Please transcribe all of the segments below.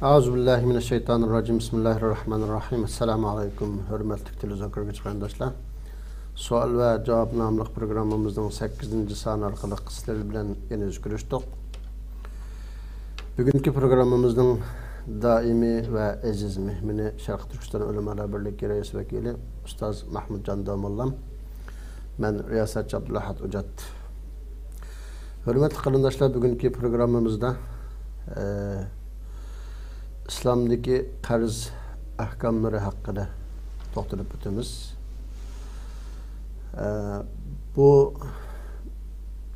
Euzubillahimineşşeytanirracim. Bismillahirrahmanirrahim. Esselamu aleyküm. Hürmetli televizyon görgücü kardeşler. Sual ve cevap namlı programımızın 8. sani arkalı sizler bilen yeni görüştük. Bugünkü programımızın daimi ve aziz mihmini Şarkı Türkistan Ulemalar Birliği Reis Vekili Ustaz Mahmud Can Damallam. Ben Riyasetçi Abdülahad Ucat. Hürmetli kardeşler, bugünkü programımızda İslam'daki qarz ahkamları hakkında to'xtalib o'tamiz. Bu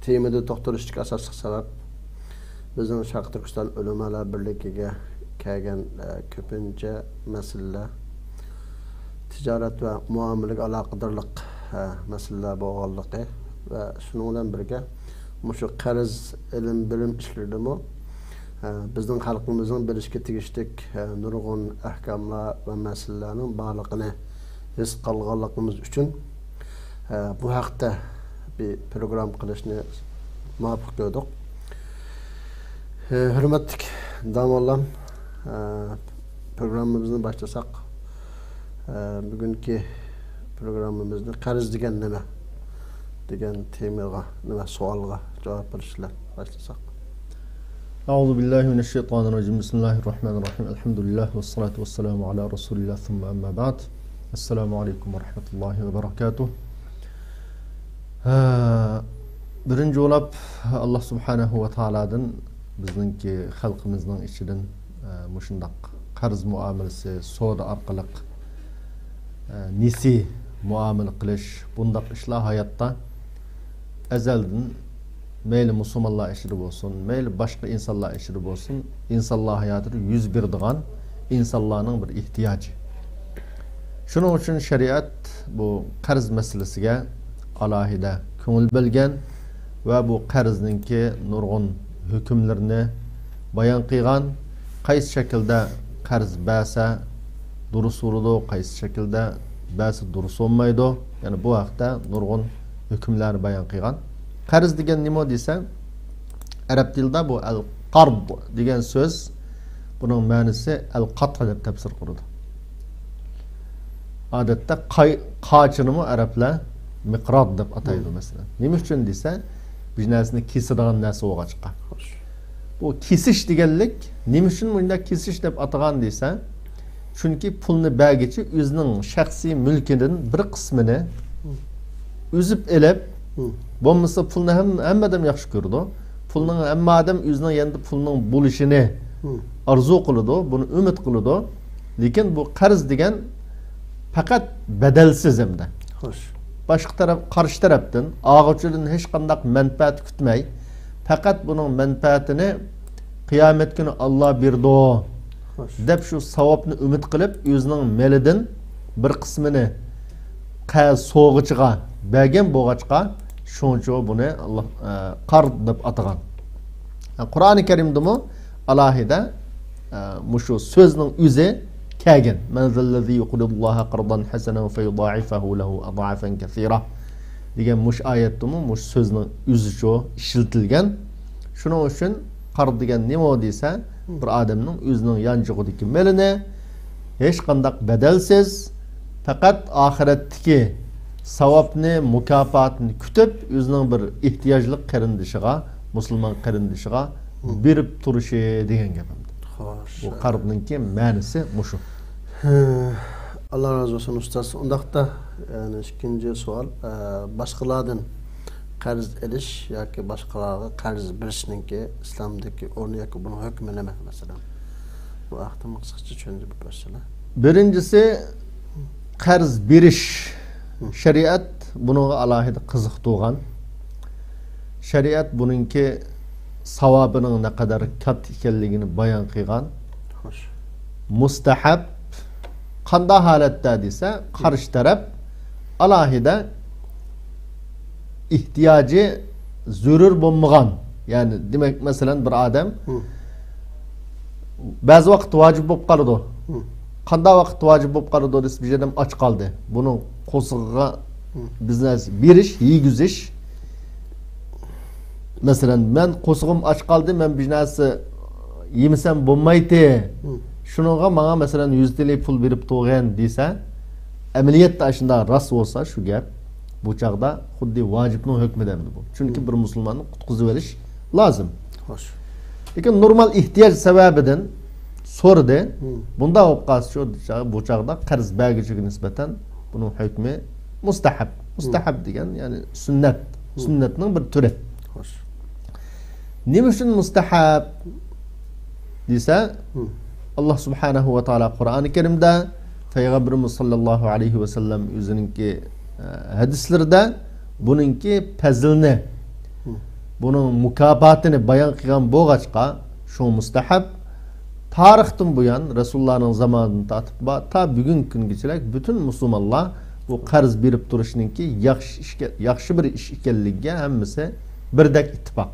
temada to'xtalishga asosiy sabab bizning Sharq Turkiston Ulamalar Birligiga kelgan ko'pincha masalalar tijorat va muomalaga aloqadorlik masalalar bo'lganligi va shuning bilan birga shu qarz ilm bilim ishlaridimi bizning xalqimizning bilishga tegishlik nurg'un ahkamlar va masalalarning borlig'ini his qilganligimiz uchun bu haqda bir program qilishni muvaffaq ko'rdik. Hurmatli domlalar, programmamizni boshlasak, bugungi programmamizni qarz degan nima degan temaga, nima savolga javob berishlar boshlasak. أعوذ بالله من الشيطان الرجيم بسم الله الرحمن الرحيم الحمد لله والصلاة والسلام على رسول الله ثم أما بعد السلام عليكم ورحمة الله وبركاته. Birinci olab Allah subhanahu ve ta'aladan bizningki xalqimizning ichidan mushundaq qarz muomalasi, savdo orqali nisi muomala qilish, bundaq ishlar hayotda azaldan meyli Müslümanlar işleri olsun, meyli başka insanlar işleri olsun, insanlar hayatını yüz birdiğen insanların bir ihtiyacı. Şunun için şeriat bu qarz meselesiga alahide köngül belgen ve bu qarzdinki nurgun hükümlerini bayan qilgan, qaysi şekilde qarz bersa durus bo'ladi, qaysi şekilde bersa durus olmaydi. Yani bu haqda nurgun hükümlerini bayan qilgan. Qarz degan nima desa, arab tilida bu al-qard degan so'z, buning ma'nosi al-qat' deb tafsir qiladi. Odatda qochini arablar miqrod deb ataydi masalan. Nima uchun desa, bir narsani kesadigan narsa bo'lg'achqa. Bu kesish deganlik, nima uchun bunda kesish deb atagan desa, chunki pulni bergichi o'zining shaxsiy mulkidan bir qismini uzib elib bo'lmasa pulni hamma odam yaxshi ko'rdi. Pulning hamma odam o'zining yanada pulning bo'lishini arzu qiladi, buni umid qiladi. Lekin bu qarz degan faqat badalsiz hamda. Xo'sh. Boshqa taraf, qarshi tarafdan og'uchidan hech qanday manfaat kutmay, faqat buning manfaatini qiyomat kuni Alloh berdi deb shu savobni umid qilib, o'zining melidan bir qismini qarz so'g'ichiga bergan bo'lg'achqa şunca bunu Allah qard deb atagan. Qur'oni Karimda mu alahida mushu so'zning o'zi kelgan. Man zallazi yuqridullaha qardan hasanan fayudha'ifahu lahu adha'afan kaseera degan mush oyatda mu mush so'zning o'zi shu ishlatilgan. Shuning uchun qard degan nima desa, bir odamning o'zining yanjig'idagi melini hech qanday badalsiz faqat oxiratdagi savobni, mukofatini kutib, o'zining bir ehtiyojli qarindishiga, musulmon qarindishiga berib turishi degan gapimdi. Xo'sh. Bu qardninki ma'nosi mushu. Allah razı olsun ustaz. Undaqda yani ikinci sual, boshqalardan qarz elish yoki boshqalarga qarz berishninki islomdagi o'rni yoki buning hukmi nima masalan? Bu haqda qisqacha tushuntirib bersangiz. Birincisi qarz berish. Şeriat bununla alahide kızık doğan. Şeriat bununki savabının ne kadar kat ikenligini bayan kıygan. Mustahab qanda halatda dese karşı taraf alahide ihtiyacı zürür bulmagan. Yani demek mesela bir adam bazı vakit vacip bulup kalıdı. Qanda vaqt vacib bo'lib qoldi desa, bir adam och qoldi. Buning qo'sig'iga biznes berish, yegizish. Masalan, men qo'sig'im och qoldi, men bir narsa yemesem bo'lmaydi. Şununğa bana mesela 100 TL pul berip to'g'an desa, amaliyotda aşında rast olsa şu gap, bu çağda xuddi vacibning hukmidan bu. Çünkü bir musulmonni qutqizib olish lazım. Hoş. Lekin normal ihtiyoç sebebinden so'radi. Bunda o'qas şu bu çağda qarz bergichiga nisbatan bunun hukmi mustahab. Mustahab degan yani sünnet. Sünnetning bir türü. Hoş. Nima uchun mustahab desa, Allah subhanahu wa ta'ala Kur'an-ı Kerim'de Peygamberimiz sallallahu aleyhi ve sellem özününki hadislerinde bununki pezilini, bunun mukabatını bayan kılgan boğaçka şu mustahab tarihten bu yan Resulullah'ın zamanını ta bugün gün geçerek bütün Müslümanlar bu qarz berip duruşununki yaxşı bir iş ikenligiga hemmisi birdek ittifaq.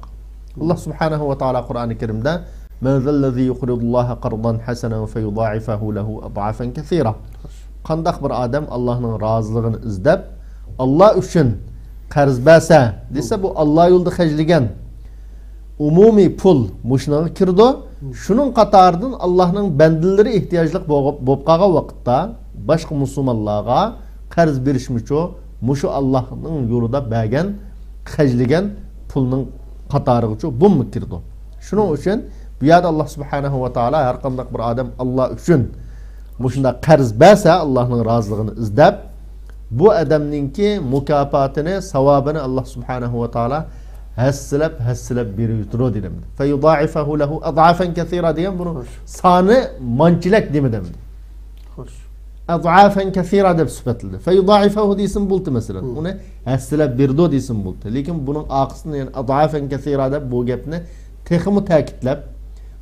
Allah subhanahu wa ta'ala Kur'an-ı Kerim'de مَنْ ذَا الَّذ۪ي يُقْرِضُ اللّٰهَ قَرْضًا حَسَنًا فَيُضَاعِفَهُ لَهُ أَضْعَافًا كَثِيرًا. Qandaq bir adam Allah'ın razılığını izdep Allah üçün qarz berse dese bu Allah yolda xərclegen umumi pul muşuna kirdi. Şunun qatarından Allah'ın bendileri ihtiyaclıq bolup qalan vaqtda başqa musulmanlarga qarz berişmişo muşu Allah'ın yolunda bergen xərclegen pulun qatarıgıço bu mu kirdi? Şunun üçün bu yerde Allah subhanahu ve ta'ala her qandaq bir adam Allah üçün muşunda qarz berse Allah'ın razılığını izdep bu adamninki mukafatını, savabını Allah subhanahu ve ta'ala hassilep biriyor dedim. Feyudaifahu lehu ad'afen kesira diyen bunun sanı mancilek demedem. Hoş. Ad'afen kesira deb süpetildi. Feyudaifahu diyesin buldu mesela. Onu hassilep birdo diyesin buldu. Lekin bunun aqısını yani ad'afen kesira deb bu gapni texmi ta'kidlab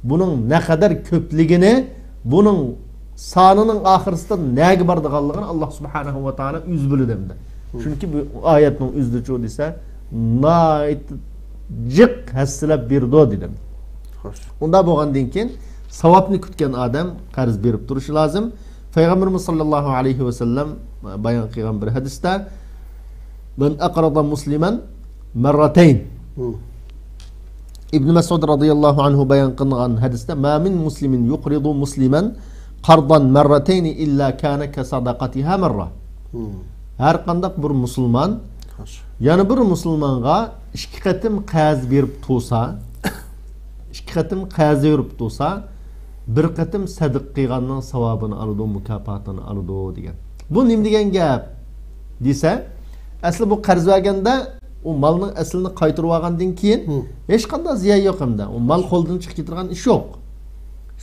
bunun ne kadar köpligini bunun sanının ahiriste nege bardıqanlığını Allah subhanahu wa ta'ala üzbülü demdi. Çünkü bu ayetin üzdüçü ise naitcik hassilep birdo dedim. Onda boğandın ki savapını kütken adam qarz berip duruşu lazım. Peygamberimiz sallallahu aleyhi ve sellem bayan kılgan bir hadiste men aqrada musliman merrateyn İbn Mesud radıyallahu anhu bayan kılgan hadiste ma min muslimin yuqridu musliman qardan merrateyni illa kana ke sadaqatiha merra. Her qandaq bir musulman yani bir musulmanga iki qatim qarz berip tursa, iki qatim qarz berip tursa, bir qatim sadaq qilganning savobini aladi, mukofotini aladi degan. Bu nima degan gap desa, asli bu qarz berganda o malning aslini qaytarib olgandan keyin hech qanday ziyon yo'q hamda. O mal qo'ldan chiqib ketgan ish yo'q.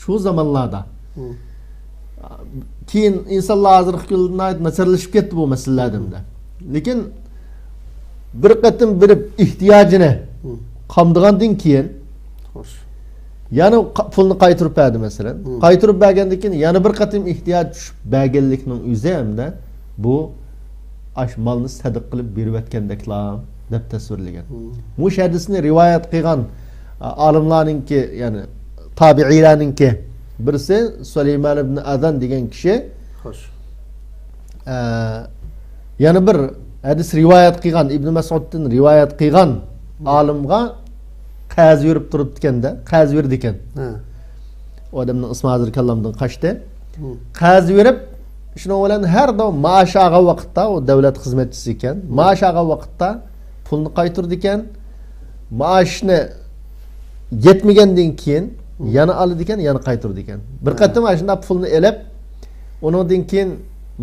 Shu zamonlarda keyin insonlar hozirgi kunda nasarlashib ketdi bu masalalarda. Lekin bir qatim berib ehtiyojini qamdigandan keyin yana pulni qaytarib berdi masalan. Qaytarib bergandan keyin yana bir qatim ehtiyoj tushib berganlikning o'zi hamda bu ash malni sadaq qilib berib o'tgandeklar deb tasvirlagan. Bu hadisni rivoyat qilgan olimlarningki ya'ni tabiiylarningki birisi Süleyman ibn Azan degan kishi yana bir hadis rivoyat qilgan Ibn Mas'uddan rivoyat qilgan olimga qarz berib turibdi ekanda, qarz berdi ekan. O odamning ismi hozir kallamdan qochdi. Qarz berib shuni bilan har doim maosh olgan vaqtda o davlat xizmatchisi ekan. Maosh olgan vaqtda pulni qaytardi ekan. Maoshni yetmagandan keyin yana aldı ekan, yana qaytardi ekan. Bir qatim shunda pulni elib, undan keyin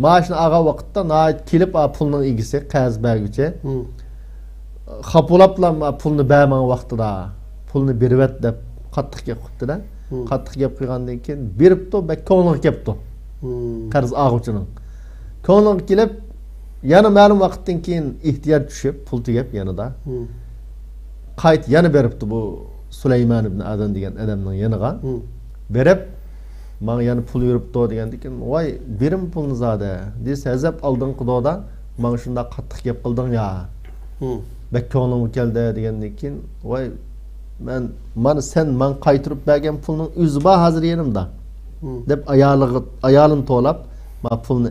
maoshni olgan vaqtda nayt kelib pulning egisi qarz berguchi xapolabla pulni berman vaqtida pulni berib deb qattiq gap qilibdi-da. Qattiq gap qilgandan keyin beribdi, bak ko'ngli kelibdi. Qarz olguchining. Ko'ngli kelib, yana ma'lum vaqtdan keyin ehtiyoj tushib, pul tugab yanada. Qayt yana beribdi bu Süleyman ibn Azan degan adamning yaniga. Berib, "Men yana pul beribdi" degandan keyin, "Voy, berim pulni zada" desa, "Azab oldin Xudoda, men shunda qattiq gap qilding ya." Bak ko'nglim keldi degandan keyin, "Voy, men qaytarib bergan pulning o'zi bor hozir yanimda" deb ayolini to'lab, "Men pulni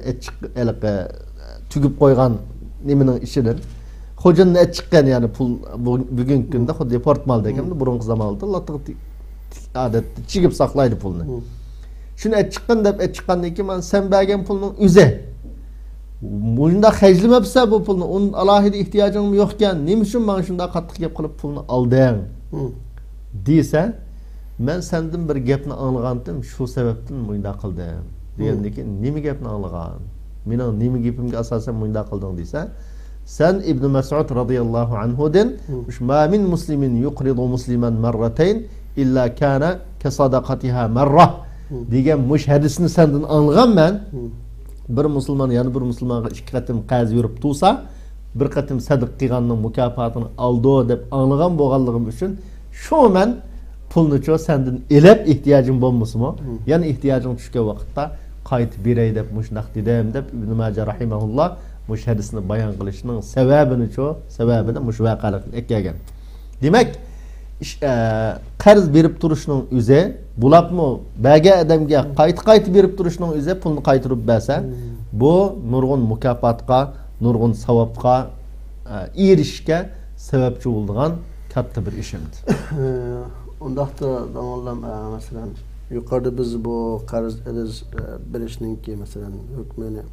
tugib qo'ygan nimaning ishidir." Xo'janni chiqqan yani pul bugungi kunda xuddi portmal deganda burungi zamonda latib odatda chigib saqlaydi pulni. Shuni chiqqan deb chiqqandan keyin men sen bergan pulning o'zi bunda xajlamabsa bu pulni, onun alohida ehtiyojim yo'q ekan, nima uchun men shunda qattiq gap qilib pulni olding desa, men sendan bir gapni anglagandim, shu sababdan bunda qildim degandan keyin nima gapni anglagan, mening nima gapimga asosan bunda qilding desa, sen İbn Mas'ud radhiyallohu anhudan ma min muslimin yuqridu musliman marratayn illa kana ka sadaqatiha marra degan mush hadisni sendan anglagan men. Bir musulmon yana bir musulmonga 2 qatim qarz yurib tursa, bir qatim sadaq qilganning mukofotini oldi deb anglagan bo'lganligim uchun shu men pulni cho sendan elab ehtiyojim bo'lmasmi, yana ehtiyojing tushgan vaqtda qaytib beray deb mushunaq dedim deb Ibn Majah rahimahulloh mush hadisni bayon qilishining sababini mush voqealikni ekkagan. Demak, qarz berib turishning o'zi bulapmi baga odamga qayta berib turishning o'zi pulni qaytarib bersa, bu nurg'un mukofotga, nurg'un savobga erishishga sababchi bo'lgan katta bir ishimdi. Undaqda zamonlar masalan yuqorida biz bu qarz berishninki masalan hukmini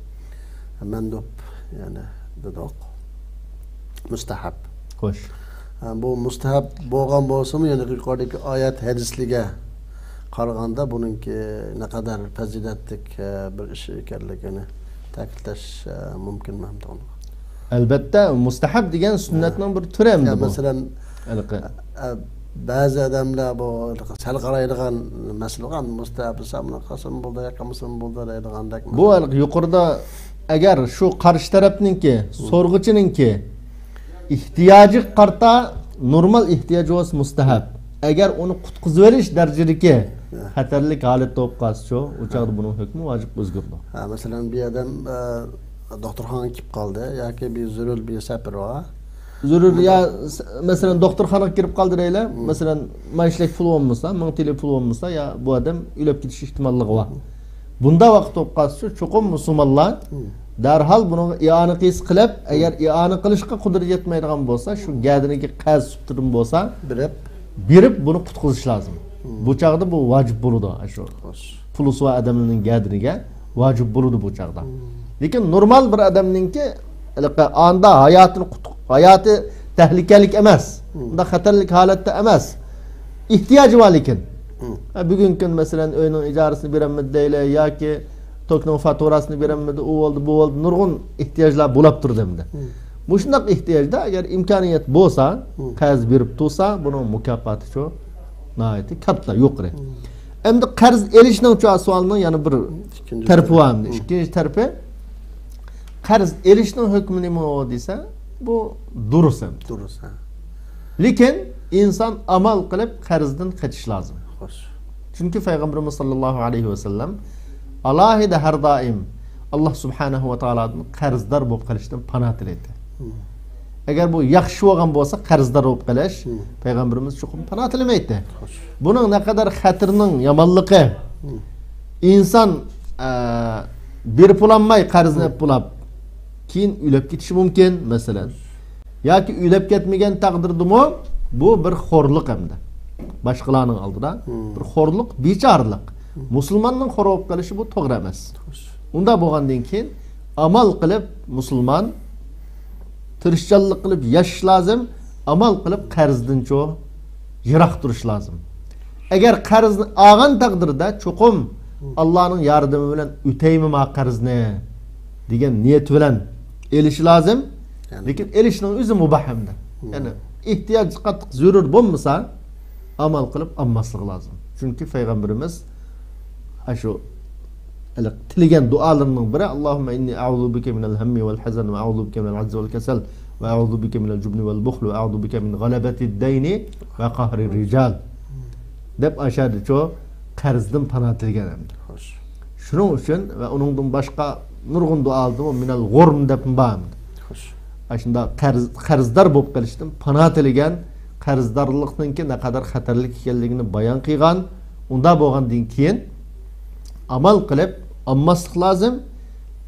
mandub yani dedik. Mustahab. Xo'sh. Bu mustahab bo'lgan bo'lsa-mu, ya'ni yuqoridagi oyat hadislarga qaraganda buningki naqadar fazilatlik bir ish ekanligini ta'kidlash mumkinmi? Albatta, mustahab degan sunnatning bir turi hamda bu. Masalan, ba'zi odamlar bu sal qaraydigan masalalar mustahab desa, bunaqasin bo'ldi, yoqamsin bo'ldi deydigandek. Bu yuqorida agar shu qarshi tarafninki, so'rg'ichininki ihtiyoji qarta normal ehtiyoj bo'lsa mustahab. Agar uni qutqizib verish darajadagi xatarlik holatda bo'lib qolsa, o chaqda buning hukmi vojib o'zgardi. Masalan, bir odam doktorxonaga kelib qoldi yoki bir zarur bir safar va zarur ya masalan doktorxonaga kirib qoldi deylar. Masalan, maishlak pul bo'lmasa, 1000 TL pul bo'lmasa, ya bu odam o'lib ketish ehtimolligi bor. Bunda vaqt bo'lib qolsa, cho'qim musulmonlar darhol buni i'ona qilib, agar i'ona qilishga qudrat yetmaydigan bo'lsa, shu gadiniga qarz subtirim bo'lsa, berib buni qutqizish lozim. Bu chaqda bu vojib bo'ladi, shu pulus va odamning gadiniga vojib bo'ladi bu chaqda. Lekin normal bir odamningki anda hayoti tahlikalik emas, unda xatarlik holatda emas. Ehtiyoji bor lekin. Bugungi kun masalan uyning ijarasini beramidi deylar yoki tokning faturasini beramidi, u bo'ldi, bu bo'ldi, nurg'un ehtiyojlar bo'lib turdimda. Bu shunday ehtiyojda agar imkoniyat bo'lsa, qarz berib tursa, buning mukofoti shu nihoyatda katta, yuqori. Endi qarz elishning shu savolining yana bir tarafi bor. Ikkinchi tarafi qarz elishning hukmi nima desa, bu durust. Lekin inson amal qilib qarzdan qochish lozim. Chunki payg'ambarimiz sollallohu alayhi vasallam alohida har doim Alloh subhanahu va taolodan qarzdor bo'lib qolishdan panoh tilaydi. Agar bu yaxshi bo'lgan bo'lsa, qarzdor bo'lib qolish payg'ambarimiz cho'qim panoh tilamaydi. Buning naqadar xatirning yomonligi, inson berib olmay qarzni pulab keyin o'lib ketishi mumkin masalan. Yoki o'lib ketmagan taqdirdimi, bu bir xo'rlik hamda. Boshqalarning oldida bir xo'rlik, bechorlik. Musulmonning xo'r bo'lib qolishi bu to'g'ri emas. Unda bo'lgandan keyin amal qilib musulmon tirishchanlik qilib yashash lozim, amal qilib qarzdan yiroq turish lozim. Agar qarzni olgan taqdirda cho'qim Allohning yordami bilan o'taymi ma qarzni degan niyat bilan elish lozim. Lekin elishning o'zi mubah hamda. Ya'ni ehtiyoj qattiq zarur bo'lmasa, amal qilib olmaslik lozim. Chunki payg'ambarimiz shu tilagan duolarining biri Allohumma inni a'udhu bika minal hammi wal hazan va a'udhu bika minal ajzi wal kasal va a'udhu bika minal jubni wal bukhl va a'udhu bika min ghalabati ad-dayni va qahri rijal deb ashadi cho qarzdan panoh tilgan hamda. Shuning uchun va uningdan boshqa nurg'un duolarni minal g'urm deb ba'mdi. Shunda qarzdor bo'lib qolishdan panoh tilgan, qarzdorlikning naqadar xatarli ekanligini bayon qilgan. Unda bo'lgandan keyin amal qilib olmaslik lozim.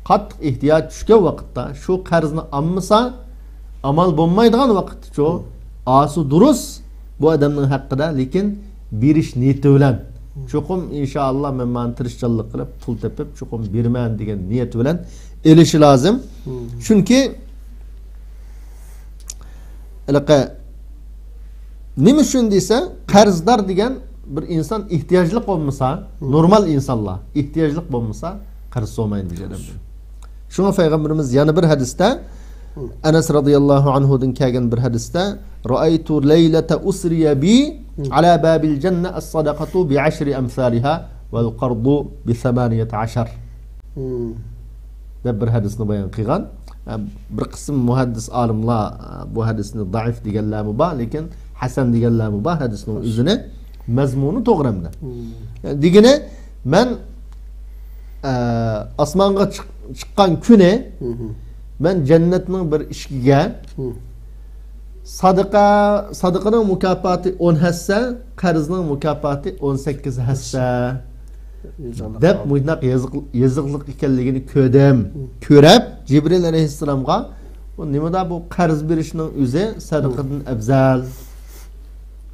Qattiq ehtiyoj tushgan vaqtda shu qarzni olmasa, amal bo'lmaydigan vaqtda asu durust bu odamning haqqida, lekin berish niyeti bilan cho'qim inshaalloh men mana tirishchilik qilib pul tepib cho'qim berman degan niyat bilan elishi lozim. Chunki alaqa nima uchun desa, qarzdor degan bir inson ehtiyojli bo'lmasa, normal insonlar ehtiyojli bo'lmasa qarz so'maydi degan. Shunga payg'ambarimiz yana bir hadisda Anas radhiyallohu anhu dan kelgan bir hadisda ra'aytu laylata usriya bi ala babil janna as-sadaqatu bi 10 amsalha wal qardu bi 18 deb bir hadisni bayon qilgan. Bir qism muhaddis olimlar bu hadisni zaif deganlar bor, lekin hasan deganlar bor. Hadisning o'zini mazmuni to'g'rimda. Degani men osmonga chiqqan kuni ben cennetning bir ishkiga sadaqaning mukofoti 10 hassa, qarzning mukofoti 18 hassa deb muydaq yazıqliq ekanligini ko'rib Jibril alayhissalomga bu nimada bu qarz berishning o'zi sadaqadan afzal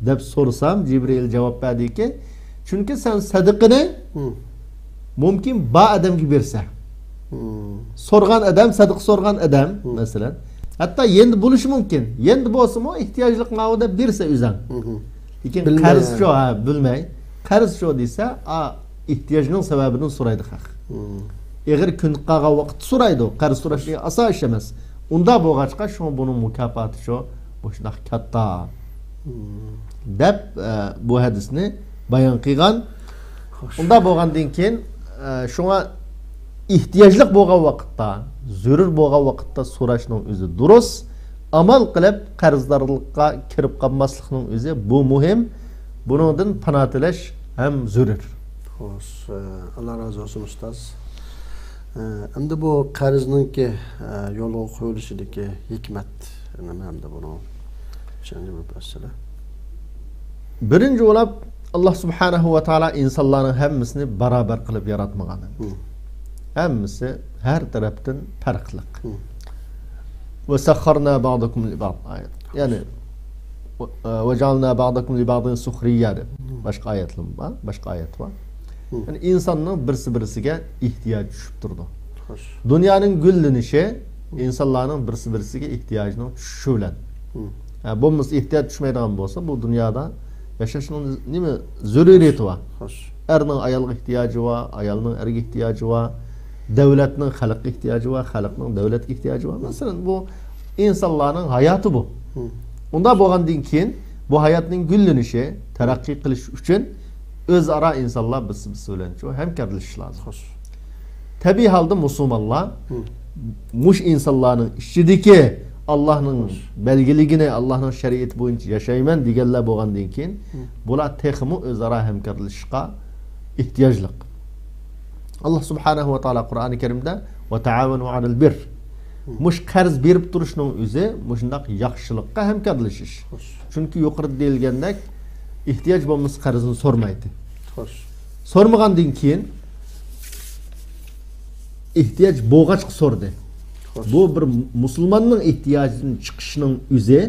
deb so'rasam Jibril javob berdiki, chunki sen sadaqani mumkin ba odamga bersa so'rgan odam, sadiq so'rgan odam masalan, hatto endi bo'lishi mumkin. Endi bo'lsa-mu ehtiyojli mavda bersa o'zang. Lekin qarz shu bilmay, qarz shu desa, ehtiyojning sababini so'raydi haq. Eğer kun qolgan vaqt so'raydi, qarz so'rashga asos ish emas. Unda bo'lg'achqa shu buning mukofoti shu bo'shliq katta deb bu hadisni bayon qilgan. Unda bo'lgandan keyin shunga ehtiyojli bo'lgan vaqtda, zarur bo'lgan vaqtda so'rashning o'zi durust. Amal qilib qarzdorlikqa kirib qolmaslikning o'zi bu muhim. Buningdan panoh tilash ham zarur. Xo'sh, Alloh razı olsun ustoz. Endi bu qarzningki yo'lga qo'yilishidagi hikmat nima hamda buni tushunib o'tasizlar. Birinchi bo'lib Allah subhanahu va taolo insonlarning hammasini barobar qilib yaratmagan. Hammasi her tarafdan farqli. Ve sakharna ba'dakum li ba'd ayet. Yani ve ja'alna ba'dakum li ba'din sukhriya deb başka ayetlar var, başka ayet var. Yani insanın birisi-birisiga ehtiyoj tushib turdi. Dunyoning gullanishi insonlarning birisi-birisiga ehtiyojini tushishi bilan. Bo'lmasa ehtiyoj tushmaydigan bo'lsa, bu dunyoda yashashning nima zaruriyati bor. Erning ayolga ehtiyoji bor, ayolning erga ehtiyoji bor. Devletning xalqqa ehtiyoji var, xalqning davlatga ehtiyoji var. Masalan, bu insonlarning hayoti bu. Unda bo'lgandan keyin bu hayotning gullanishi, taraqqiy qilish uchun o'zaro insonlar birisi bilan hamkorlashish lozim. Tabiiy holda musulmonlar mush insonlarning ichidagi Allohning belgiligini, Allohning shariati bo'yicha yashayman deganlar bo'lgandan keyin bular texmi o'zaro hamkorlashishga ehtiyojli. Allah subhanahu wa taala Qur'oni Karimda va ta'awunu 'alal birr. Mush qarz berib turishning o'zi mushundaq yaxshilikqa hamkorlashish. Chunki yuqorida deyilgandek ehtiyoj bo'lmasa qarzni so'rmaydi. Xo'sh. So'rmagandan keyin ehtiyoj bo'lg'ach so'rdi. Bu bir musulmonning ehtiyojining chiqishining o'zi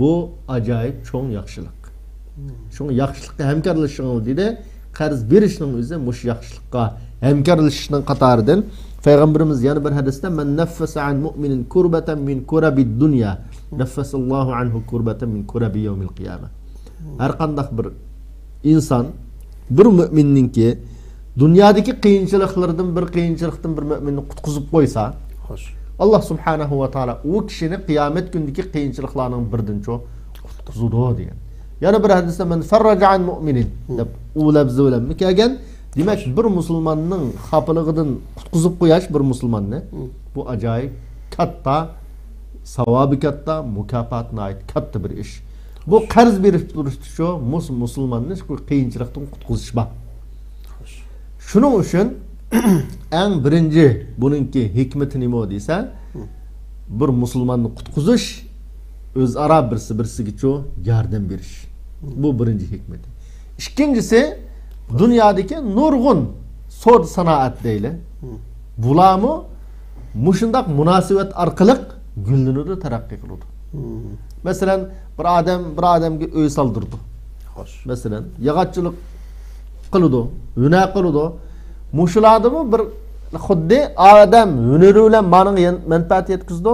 bu ajoyib cho'ng yaxshilik. Shunga yaxshilikqa hamkorlashishning dedi, qarz berishning o'zi mush yaxshilikqa hamkorlashishning qatoridan Payg'ambarimiz yana bir hadisda men naffasa an mu'minin kurbatan min kurabid dunya naffasallohu anhu kurbatan min kurabi yawmil qiyamah. Har qanday bir inson bir mu'minningki dunyodagi qiyinchiliklardan bir qiyinchilikdan bir mu'minni qutqizib qo'ysa, xo'sh, Alloh subhanahu va taolo u kishini qiyomat kunidagi qiyinchiliklarning biridan qutqizadi degan. Yana bir hadisda men farraja an mu'minin deb u labzi bilan kelgan. Demek bir musulmonning xafaligidan qutqizib qo'yash bir musulmonni bu ajoyib katta savobi katta mukofotga oid katta bir ish. Bu qarz berib turish shu musulmonni qiyinchilikdan qutqizish bor. Shuning uchun eng birinchi buningki hikmati nima desa, bir musulmonni qutqizish, o'zaro birisiga yordam berish. Bu birinchi hikmati. Ikkinchisi dünyadaki nurgun sod sanaat deyli. Bulamı muşundak münasebet arkalık gülünü de terakki kıldı. Mesela bir adam öy saldırdı. Hoş. Mesela yağatçılık kılıdı, hüner kılıdı. Muşuladımı bir xuddi adam hüneri bilen manın menfaat yetkizdi.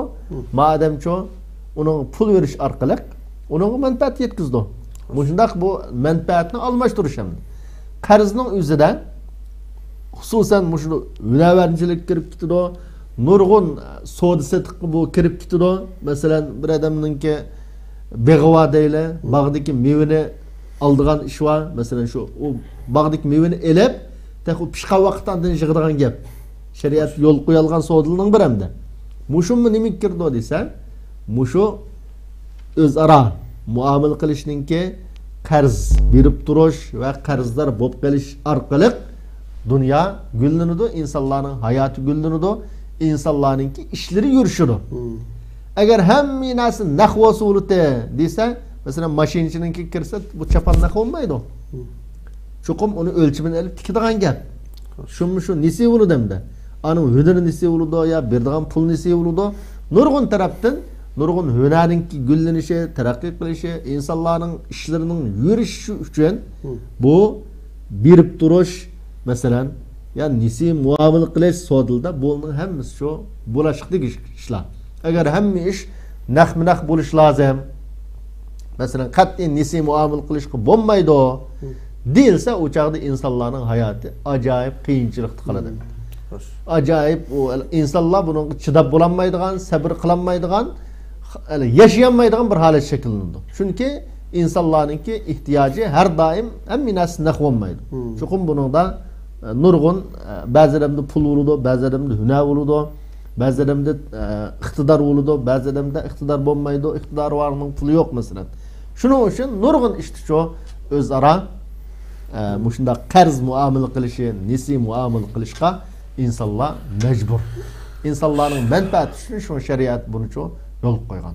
Madem ço onun pul veriş arkalı onun menfaat yetkizdi. Muşundak bu menfaatini almashtırış hem. Qarzning üzerinde hususan muşu hünervercilik kirib ketidi. Nurgun soda setiq bu kirib ketidi. Mesela bir adamninki beg'ava deyle, bag'dagi mevani aldigan ish var. Mesela şu o bag'dagi mevani elib, taxu pishqa vaqtdan yig'digan gap. Şeriat yol qo'yilgan sodalarning biri hamda. Mushumni nima kirdi desa, mushu o'zaro muomala qilishninki qarz berib turish va qarzlar bo'lib qolish orqali dunyo gullanadi, insonlarning hayoti gullanadi, insonlarningki ishlari yurishadi. Agar hamma narsa nahv usulida desa, masalan mashinchininki kirsa bu chapan nahv bo'lmaydi. Chuqum uni o'lchimini olib tikadigan gap. Shu nisi bo'ladi hamda. Anın hüneri nisi uludu ya berdiğin pul nisi uludu. Nurgun taraftan nurgun hünerinki güllenişi, terakki kılışı, insanların işlerinin yürüyüşü için bu birip duruş mesela yani nisi muamele kılış sodilda bunun hemmisi şu bulaşıklı işler. Eğer hem iş nakh buluş lazım. Mesela katli nisi muamele kılış bombaydı o. Değilse uçakta insanların hayatı acayip kıyınçılık kaladı. Acayip o insanlar bunun chidab bo'lanmaydigan, sabr qilinmaydigan, yaşayamaydigan bir holat shakllandi. Chunki insonlarningki ehtiyoji har doim hamma narsa naqv bo'lmaydi. Chuqur buningda nurg'un ba'zilarida pul bo'ladi, ba'zilarida hunar bo'ladi, ba'zilarida iqtidor bo'ladi, ba'zilarida iqtidor bo'lmaydi, iqtidor varning puli yo'q masalan. Shuning uchun nurg'un ishchi o'zaro mushunda qarz muomala qilishi, nisi muomala qilishga insanlar mecbur. İnsanların menfaati için şu şeriat bunu çok yol koygan.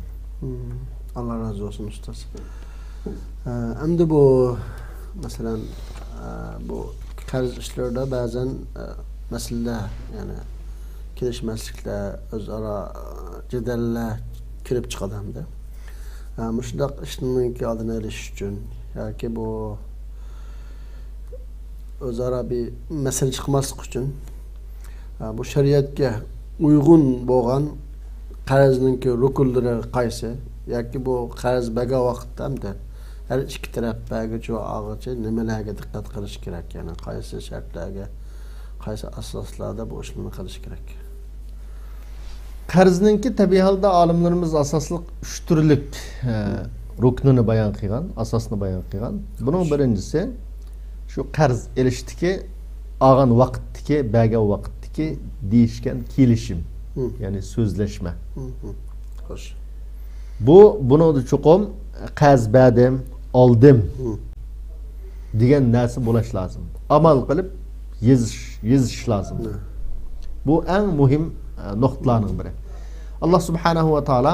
Allah razı olsun ustaz. Hem de bu mesela bu qarz işlerde bazen mesele yani kelishmasliklar o'zaro jadallar kirib chiqadi hamda. Mushundaq ishninki oldini olish uchun yoki bu o'zaro bir masala chiqmaslik uchun bu shariatga uyg'un bo'lgan qarzningki rukunlari qaysi yoki bu qarz bergan vaqtda hamda har ikki taraf berguvchi va olg'uchi nimalarga diqqat qilish kerak, ya'ni qaysi shartlarga, qaysi asoslarda bu ishlarni qilish kerak? Qarzningki tabiiy holda olimlarimiz asosli 3 turlik ruknini bayon qilgan, asosni bayon qilgan. Buning birinchisi shu qarz elishdiki olgan vaqtdagi, bergan vaqtdagi deyishgan kelishim, ya'ni so'zlashma. Xo'sh. Buni chuqum qarz berdim, oldim degan narsa bo'lish lozim. Amal qilib yezish lozim. Bu eng muhim noktalarning biri. Allah subhanahu va taala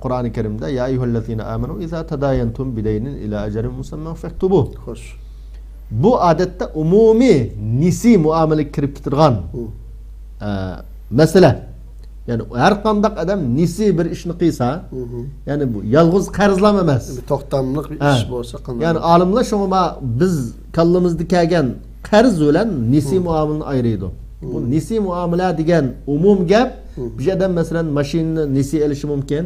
Qur'oni Karimda ya ayyuhallazina amanu iza tadayantum bidaynin ila ajalin musamman faktubuh. Xo'sh. Bu odatda umumiy nisi muomala kirib ketirgan masala. Yani her qandaq adam nisi bir ishni qilsa, yani bu yalg'iz qarzlama emas. Bir to'xtamliq bir ish bo'lsa qanday? Yani olimlar shunga biz kallamizda kelgan qarz bilan nisi muomalani ayiradi. Bu nisi muomala degan umum gap. Bir adam masalan mashinani nisi olishi mumkin.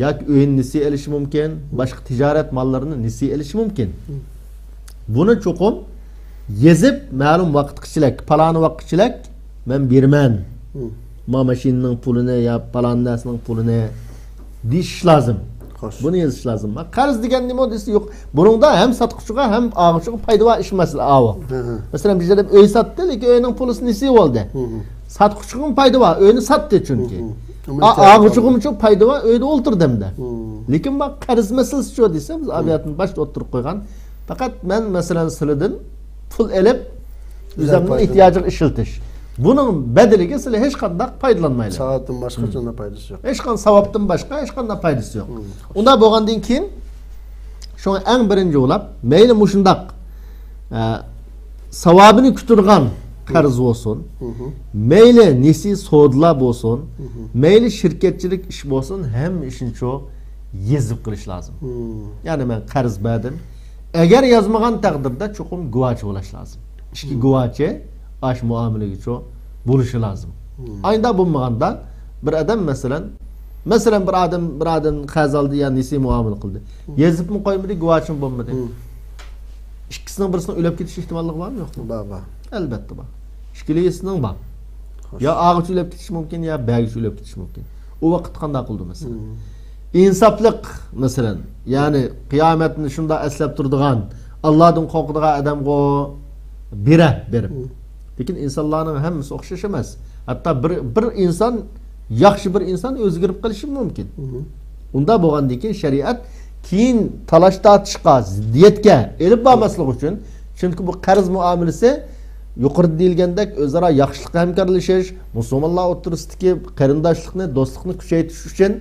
Yoki uyni nisi olishi mumkin, boshqa tijorat mollarini nisi olishi mumkin. Buni chuqum yezib ma'lum vaqtqichalik, paloni vaqtqichalik men berman. Ma mashinaning pulini ya palon narsaning pulini deyish lozim. Buni yozish lozim. Qarz degan nima desa yo'q. Buningda ham sotquchiga ham olg'uchiga foyda va ish masala avo. Masalan bizda uy sotdi, lekin uyning pulisi nisi bo'ldi. Sotquchiga foyda va uyni sotdi chunki. Olg'uchiga uchun foyda va uyda o'ltirdimda. Lekin bu qarz masalasi shu desa biz aviatni boshda o'tirib qo'ygan. Fakat men masalan sizlardan pul elib o'zimning ehtiyojiga ishiltish. Bunun bedeliga sizlar hech qanday foydalanmaysiz. Savobdan boshqa qanday foydasi yo'q. Hech qanday savobdan boshqa hech qanday foydasi yo'q. Unda bo'lgandan keyin shuni eng birinchi o'ylab, mayli mushundaq savobini kuturgan qarz bo'lsin, mayli nisi sodlar bo'lsin, mayli shirkatchilik ish bo'lsin, hamma ishni shu yezib qilish lozim. Ya'ni men qarz berdim, Eğer yazmagan takdirde çokum guvaçı bulaş lazım. İşki guvaçı aş muamele ço buluşu lazım. Aynı bulmaganda bir adam mesela bir adam kazaldı ya nisi muamele kıldı. Yazıp mı koymadı guvaçın bulmadı. İkisinden birisinin ölüp gidiş ihtimallığı var mı yok mu? Baba. Elbette var. İşkiliyesinden var. Ya ağaç ölüp gidiş mümkün ya belki ölüp gidiş mümkün. O vakit kanda kıldı mesela. İnsaflık mesela yani kıyametini şunda eslep durduğun Allah'ın korkuduğu adam o bire berip. Lekin insanların hemmisi okşaşamaz. Hatta bir insan yaxşı bir insan özgürüp kılışı mümkün. Unda boğandaki şeriat keyin talaş tartışqa ziddiyetga elib bormaslik uchun chunki bu qarz muomalasi yuqorida deyilgandek o'zaro yaxshilik hamkorlashish musulmonlar o'rtasidagi qarindoshlikni do'stlikni kuchaytirish uchun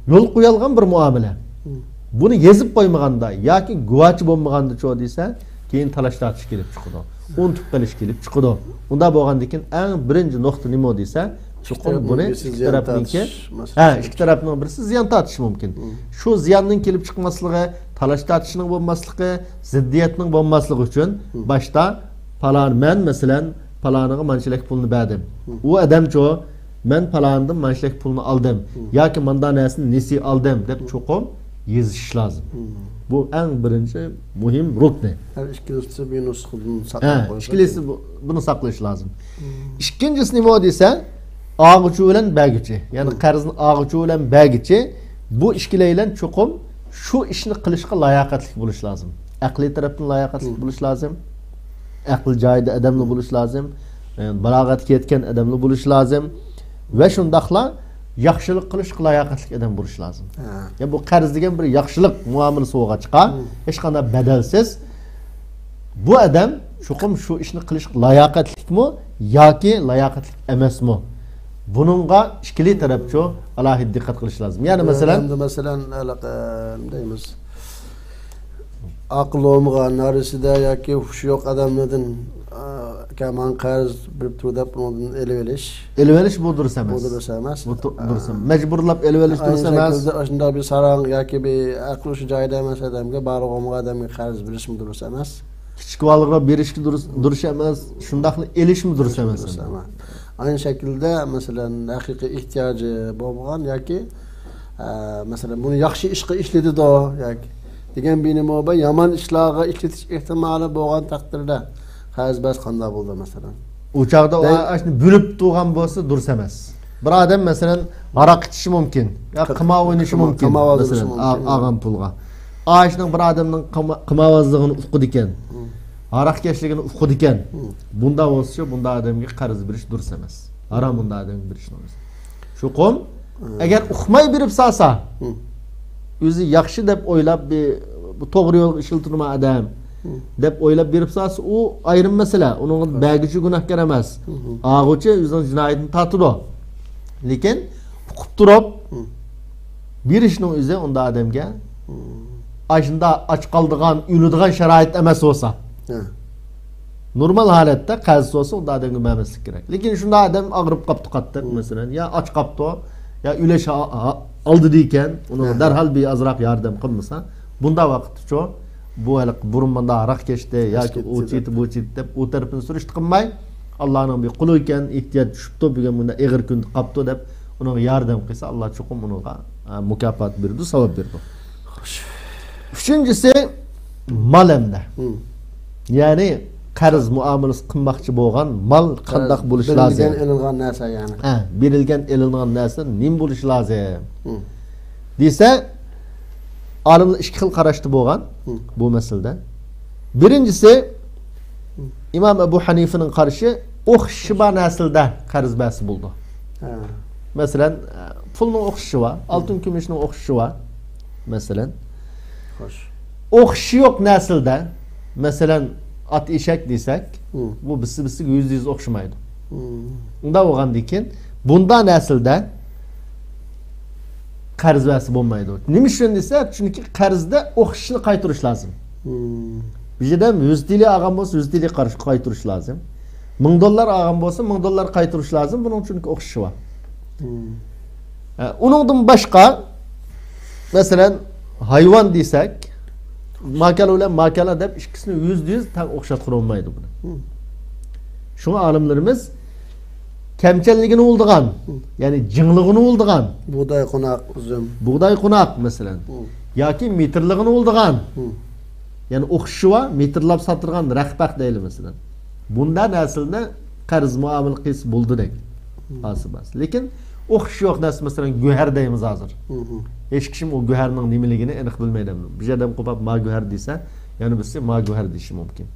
yo'l qo'yilgan bir muomala. Buni yezib qo'ymaganda yoki guvochi bo'lmaganda cho desa keyin talash tartish kelib chiqadi. Unutib qilish kelib chiqadi. Unda bo'lgandan keyin eng birinchi nuqta nima desa chuqur buni ikki tarafning birisi ziyon tortishi mumkin. Shu ziyonning kelib chiqmasligi, talash tortishning bo'lmasligi, ziddiyatning bo'lmasligi uchun boshda men masalan paloniga manchilik pulni berdim. U odamcho men palondan manchilik pulni oldim yoki manda narsani nesi oldim deb chuqur yezish lozim. Bu eng birinchi muhim rukni. Her ikilisi bir nusxudun saqlab qo'yish. İkilisi bunu saqlash lozim. İkincisi nima desa ağıcı bilan bergichi, ya'ni qarzni ağıcı bilan bergichi bu ikkilaylan chuqur shu ishni qilishga layoqatli bo'lish lozim. Aqliy tarafdan layoqatli bo'lish lozim. Aql joyida odamni bo'lish lozim. Balog'atga yetgan odamni bo'lish lozim. Va shundaqla yaxshilik qilishga layoqatli odam bo'lish lozim. Ya bu qarz degan bir yaxshilik muomalasi bo'lg'achqa, hech qanday badalsiz bu odam chuqur shu ishni qilishga layoqatlikmi yoki layoqatli emasmi? Bununla ikili tarafço alohida diqqat qilish lozim. Ya'ni masalan deymiz aql olmagan narisida yoki hushi yo'q odamlardan kaman qarz bir turda bundan elib olish bu durust emas. Bu durust emas. Bu durust. Majburlab elib olish durust emas. Shunda bir sarang yoki bir aql o'sha joyida emas odamga bari olmagan odamga qarz berish durust emas. Kichik valg'a berishga durust emas. Shundaqli elishmi durust emas. Aynı şekilde mesela haqiqiy ihtiyacı bo'lmagan yoki mesela bunu yaxshi ishga ishladi da yoki degan binimo va yomon ishlarga ishlatish ehtimoli bo'lgan taqdirda qarz bas qanday bo'ldi masalan. U chaqda ashni bo'lib turgan bo'lsa durust emas. Bir odam masalan aroq ichishi mumkin yoki qimor o'ynashi mumkin masalan olgan pulga. Ashning bir odamning qimorvozligini uqdi ekan. Aroqkashligini uqdi ekan. Bunda bo'lsa, bunda odamga qarz berish durust emas. Harom bunda odamga berish durust. Chuqur agar uqmay berib salsa, o'zi yaxshi deb o'ylab bu to'g'ri yo'lga ishiltirma odam deb o'ylab berib salsa, u ayrim masala. Uning bagichi gunohkor emas. Og'uchi o'zining jinoyatini tortadi. Lekin uqib turib berishning o'zi unda odamga ashunda och qoldigan, o'ladigan sharoit emas bo'lsa normal holatda qarz olsa unda odamga bermaslik kerak. Lekin shunda odam og'rib qopti qattiq masalan, ya och qopti, ya ulash oldi ekan, uni darhol bir azroq yordam qilmasa, bunda vaqtcha bu hali burunmanda aroq kechdi yoki u cheti deb u tarafini surishti qilmay, Allohning bir quli ekan, ehtiyoj tushibdi, bugun bunda ig'ir kun qopti deb uni yordam qilsa, Alloh chuqur unga mukofot berdi, savob berdi. Uchinchisi mal hamda. Ya'ni qarz muomalasi qilmoqchi bo'lgan mal qanday bo'lishi lozim? Berilgan elingan narsa ya'ni. Berilgan elingan narsa nim bo'lishi lozim? Desa, olimlar ikki xil qarashda bo'lgan bu masalada. Birinchisi Imom Abu Hanifaning qarashi o'xshiba naslda qarz basi bo'ldi. Masalan, pulning o'xshishi va oltin kumushning o'xshishi va masalan. Xo'sh. O'xshi yo'q naslda masalan at eshak desak, bu birisi-birisiga %100 o'xshamaydi. Unda bo'lgandan keyin bunda naslda qarz vasi bo'lmaydi. Nima uchun desa, chunki qarzda o'xshishni qaytarish lozim. Bizda 100 tili olgan bo'lsa, 100 tili qaytarish lozim. $1000 olgan bo'lsa, $1000 qaytarish lozim. Buning chunki o'xshishi bor. Uningdan boshqa masalan hayvon desak, makala bilen makala dep ikisini %100 tak okşatqın olmaydı bunu. Şuna alimlerimiz kemçelligini olduğan, yani cınlığını olduğan, buğday konak üzüm. buğday konak mesela. Yaki mitrligini olduğan. Yani okşuva mitrlap satırgan rehbak değil mesela. Bunda nesilde qarz muamil qis buldu dek. Asibas. Lekin okşu yok nasıl mesela güher deyimiz hazır. Hiç kişim o güherinin nimeligini aniq bilmeydi. Bir adam kopap ma güher deyse, yani bizse ma güher deyişi mümkün.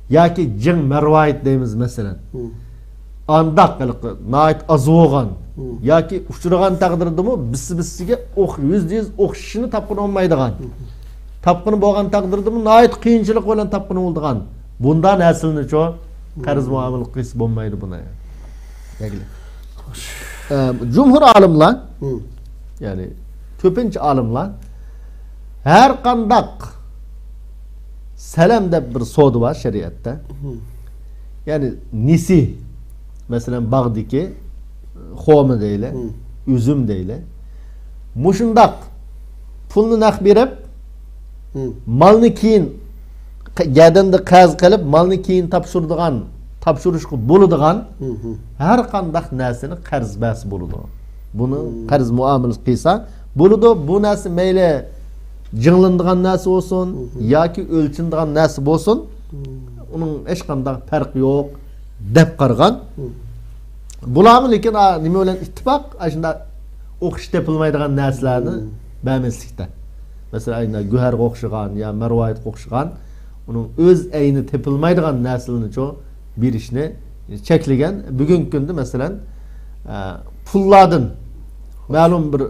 Yaki cin mervayet deyimiz mesela. Andak nait azıoğan. Yaki uçurgan taqdirdi mu bisi-bisiga %100 okşışını tapqın olmaydıgan. Tapqını boğan taqdirdi mu nait qiyinchilik bilan tapqını olduğan. Bundan nesilini ço qarz muamil qis bolmaydı buna. Yagli. Cumhur alimlar yani köpinci alimlar her qandaq selam deb bir sodu var şeriatta. Yani nisi mesela bağdaki xo'mi deyle, üzüm deyle. Muşundaq pulni naq berib, malni keyin gadanda qaz qilib, malni keyin topshirdigan, topshirishga bo'ladigan har qandaq narsani qarz bas bo'ladi. Buni qarz muomil qilsa bo'ladi. Bu narsa mayli jinglindigan narsa bo'lsin yoki o'lchindigan narsa bo'lsin, uning hech qanday farqi yo'q deb qargan. Bularni lekin nima bilan ittifoq shunda o'qish tepilmaydigan narsalarni bilmaslikda. Mesela ayna güherga o'xshagan ya marvayatga o'xshagan uning o'z ayni tepilmaydigan narsalarni cho bir ishni cheklagan. Bugungi kunda masalan pullardan ma'lum bir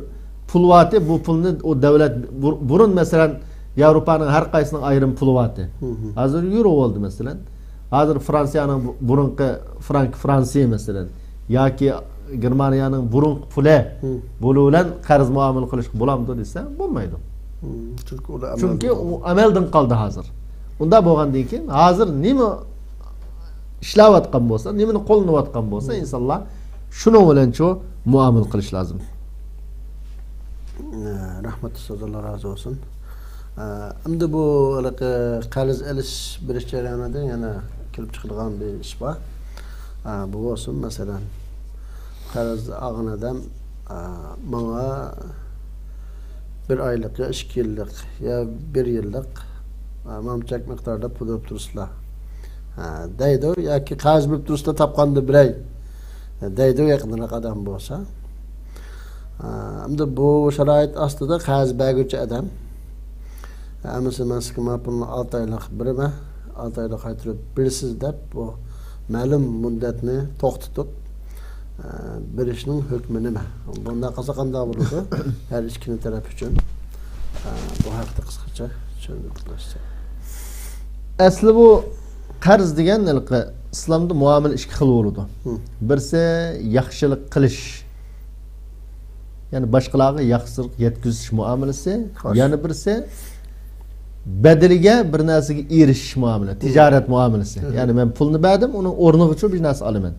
pul vati, bu pulni o davlat burun masalan Yevropaning har qaysining ayrim pul vati. Hozir euro oldu masalan. Hozir Fransiyaning burunqi frank Fransiya masalan yoki Germaniyaning burunqi puli bo'li bilan qarz muomala qilish bo'lamdi desa bo'lmaydi. Çünkü o amelden kaldı hazır. Unda bo'lgandan keyin hazır nima ishlayotgan bo'lsa, nimani qo'llanayotgan bo'lsa, insonlar shuni bilan cho muomala qilish lozim. Rahmat siz, Allah razı olsun. Endi bu qarz elish berish jarayonida yana kelib chiqadigan bir ish bor. Bu bo'lsin masalan qarz olgan odam bana bir aylık ya 2 yıllık ya 1 yıllık mamçak miktarda pul öp duruslar. Deydi ya ki qarz bilib duruslar tapqandı birey. Deydi yakınına adam bolsa. Endi bu şarait aslida qarz berguvchi adam. Mesela men sizga pulni 6 oylik birimi 6 oylik qaytarib bersiz deb bu ma'lum muddatni to'xtatib berishning hukmi nima? Bundan qilsa qanday bo'ladi? Her ikki taraf uchun bu haqda qisqacha tushuntirib o'tsak. Asli bu qarz degan islomda muomala ikki xil bo'ladi. Birisi yaxshilik qilish. Yani boshqalarga yaxshilik yetkazish muomalasi, yana birisi bedeliga bir narsaga erishish muomala, tijorat muomalasi. Yani men pulni berdim, uning o'rniga uchun bir narsa olaman.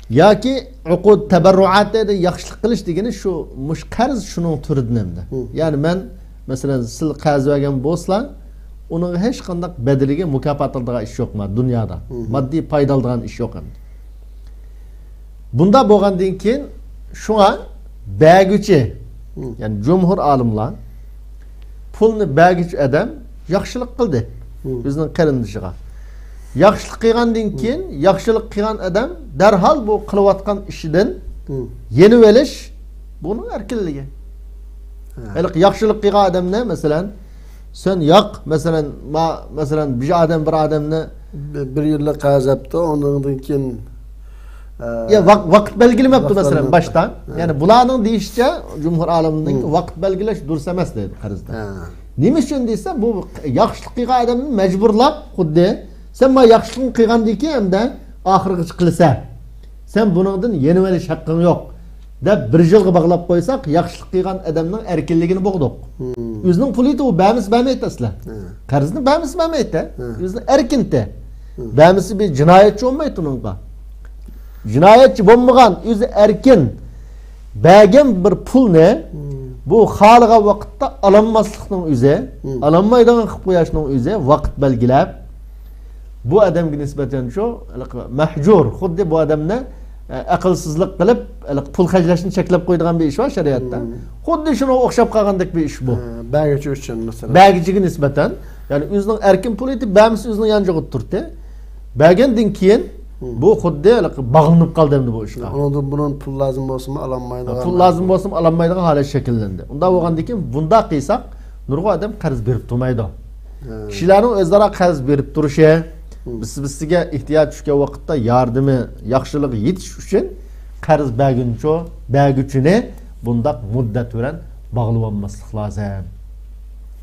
Yoki uqud tabarruat dedi yaxshilik qilish degani shu mush qarz shuning turidan hamda. Yani men masalan siz qarz bergan bo'lsanglar, uning hech qanday bedeliga mukofot oladigan ish yo'qmi dunyoda? Moddiy foyda oladigan ish yo'q ham. Bunda bo'lgandan keyin shunga berguvchi, yani jumhur olimlar pulni berguvchi odam yaxshilik qildi bizning qarindishiga. Yaxshilik qilgandan keyin yaxshilik qilgan odam darhol bu qilayotgan ishidan yenib olish buning erkinligi. Yaxshilik qilgan odamni masalan sen yoq masalan bir odamni 1 yillik qarz yaptı, ondan keyin ya vaqt belgilemepti masalan baştan. Yani bularning deyişçe jumhur olimning vaqt belgilash dursa emas deydi qarzda. Nima uchun desa bu yaxshilik qilgan odamni majburlab xuddi sen ma yaxshilik qilgandan keyin hamda oxirigacha qilsa sen buningdan yenib olish haqqing yo'q deb bir yilga bog'lab qo'ysak yaxshilik qilgan odamning erkinligini bo'g'diq. O'zining pulini u bermaydi aslan. Qarzni bermaydi. O'zini erkinti. Bermisi bir jinoyatchi bo'lmaydi uningga. Jinoyatchi bo'lmagan o'zi erkin bergan bir pulni bu xalığa vaqtda alanmaslıqның o'zi, alanmaydigan qilib qo'yishning o'zi vaqt belgilab bu odamga nisbatan shu mahjur, xuddi bu odamni aqlsizlik qilib pul xarjlashni cheklab qo'yadigan bir ish bor shariatda. Xuddi shuna o'xshab qolgandek bir ish bu. Bagichi uchun masalan. Bagichiga nisbatan, ya'ni o'zining erkin puli etib, ba'misi o'zining yoniga turdi. Bagandan keyin bu xuddi bog'lanib qoldi endi bu ishga. Bunun pul lazım bo'lsa-mi, alanmaydigan. Pul lazım bo'lsa-mi, alanmaydigan holat shakllandi. Unda bo'lgandan keyin bunda qilsak, nurg'a odam qarz berib turmaydi. Kishilarning o'zlari qarz berib turishi, bizga ehtiyoj tushgan vaqtda yordami, yaxshilik yetish uchun qarz berguchini bundaq muddat bilan bog'lab olmaslik lozim.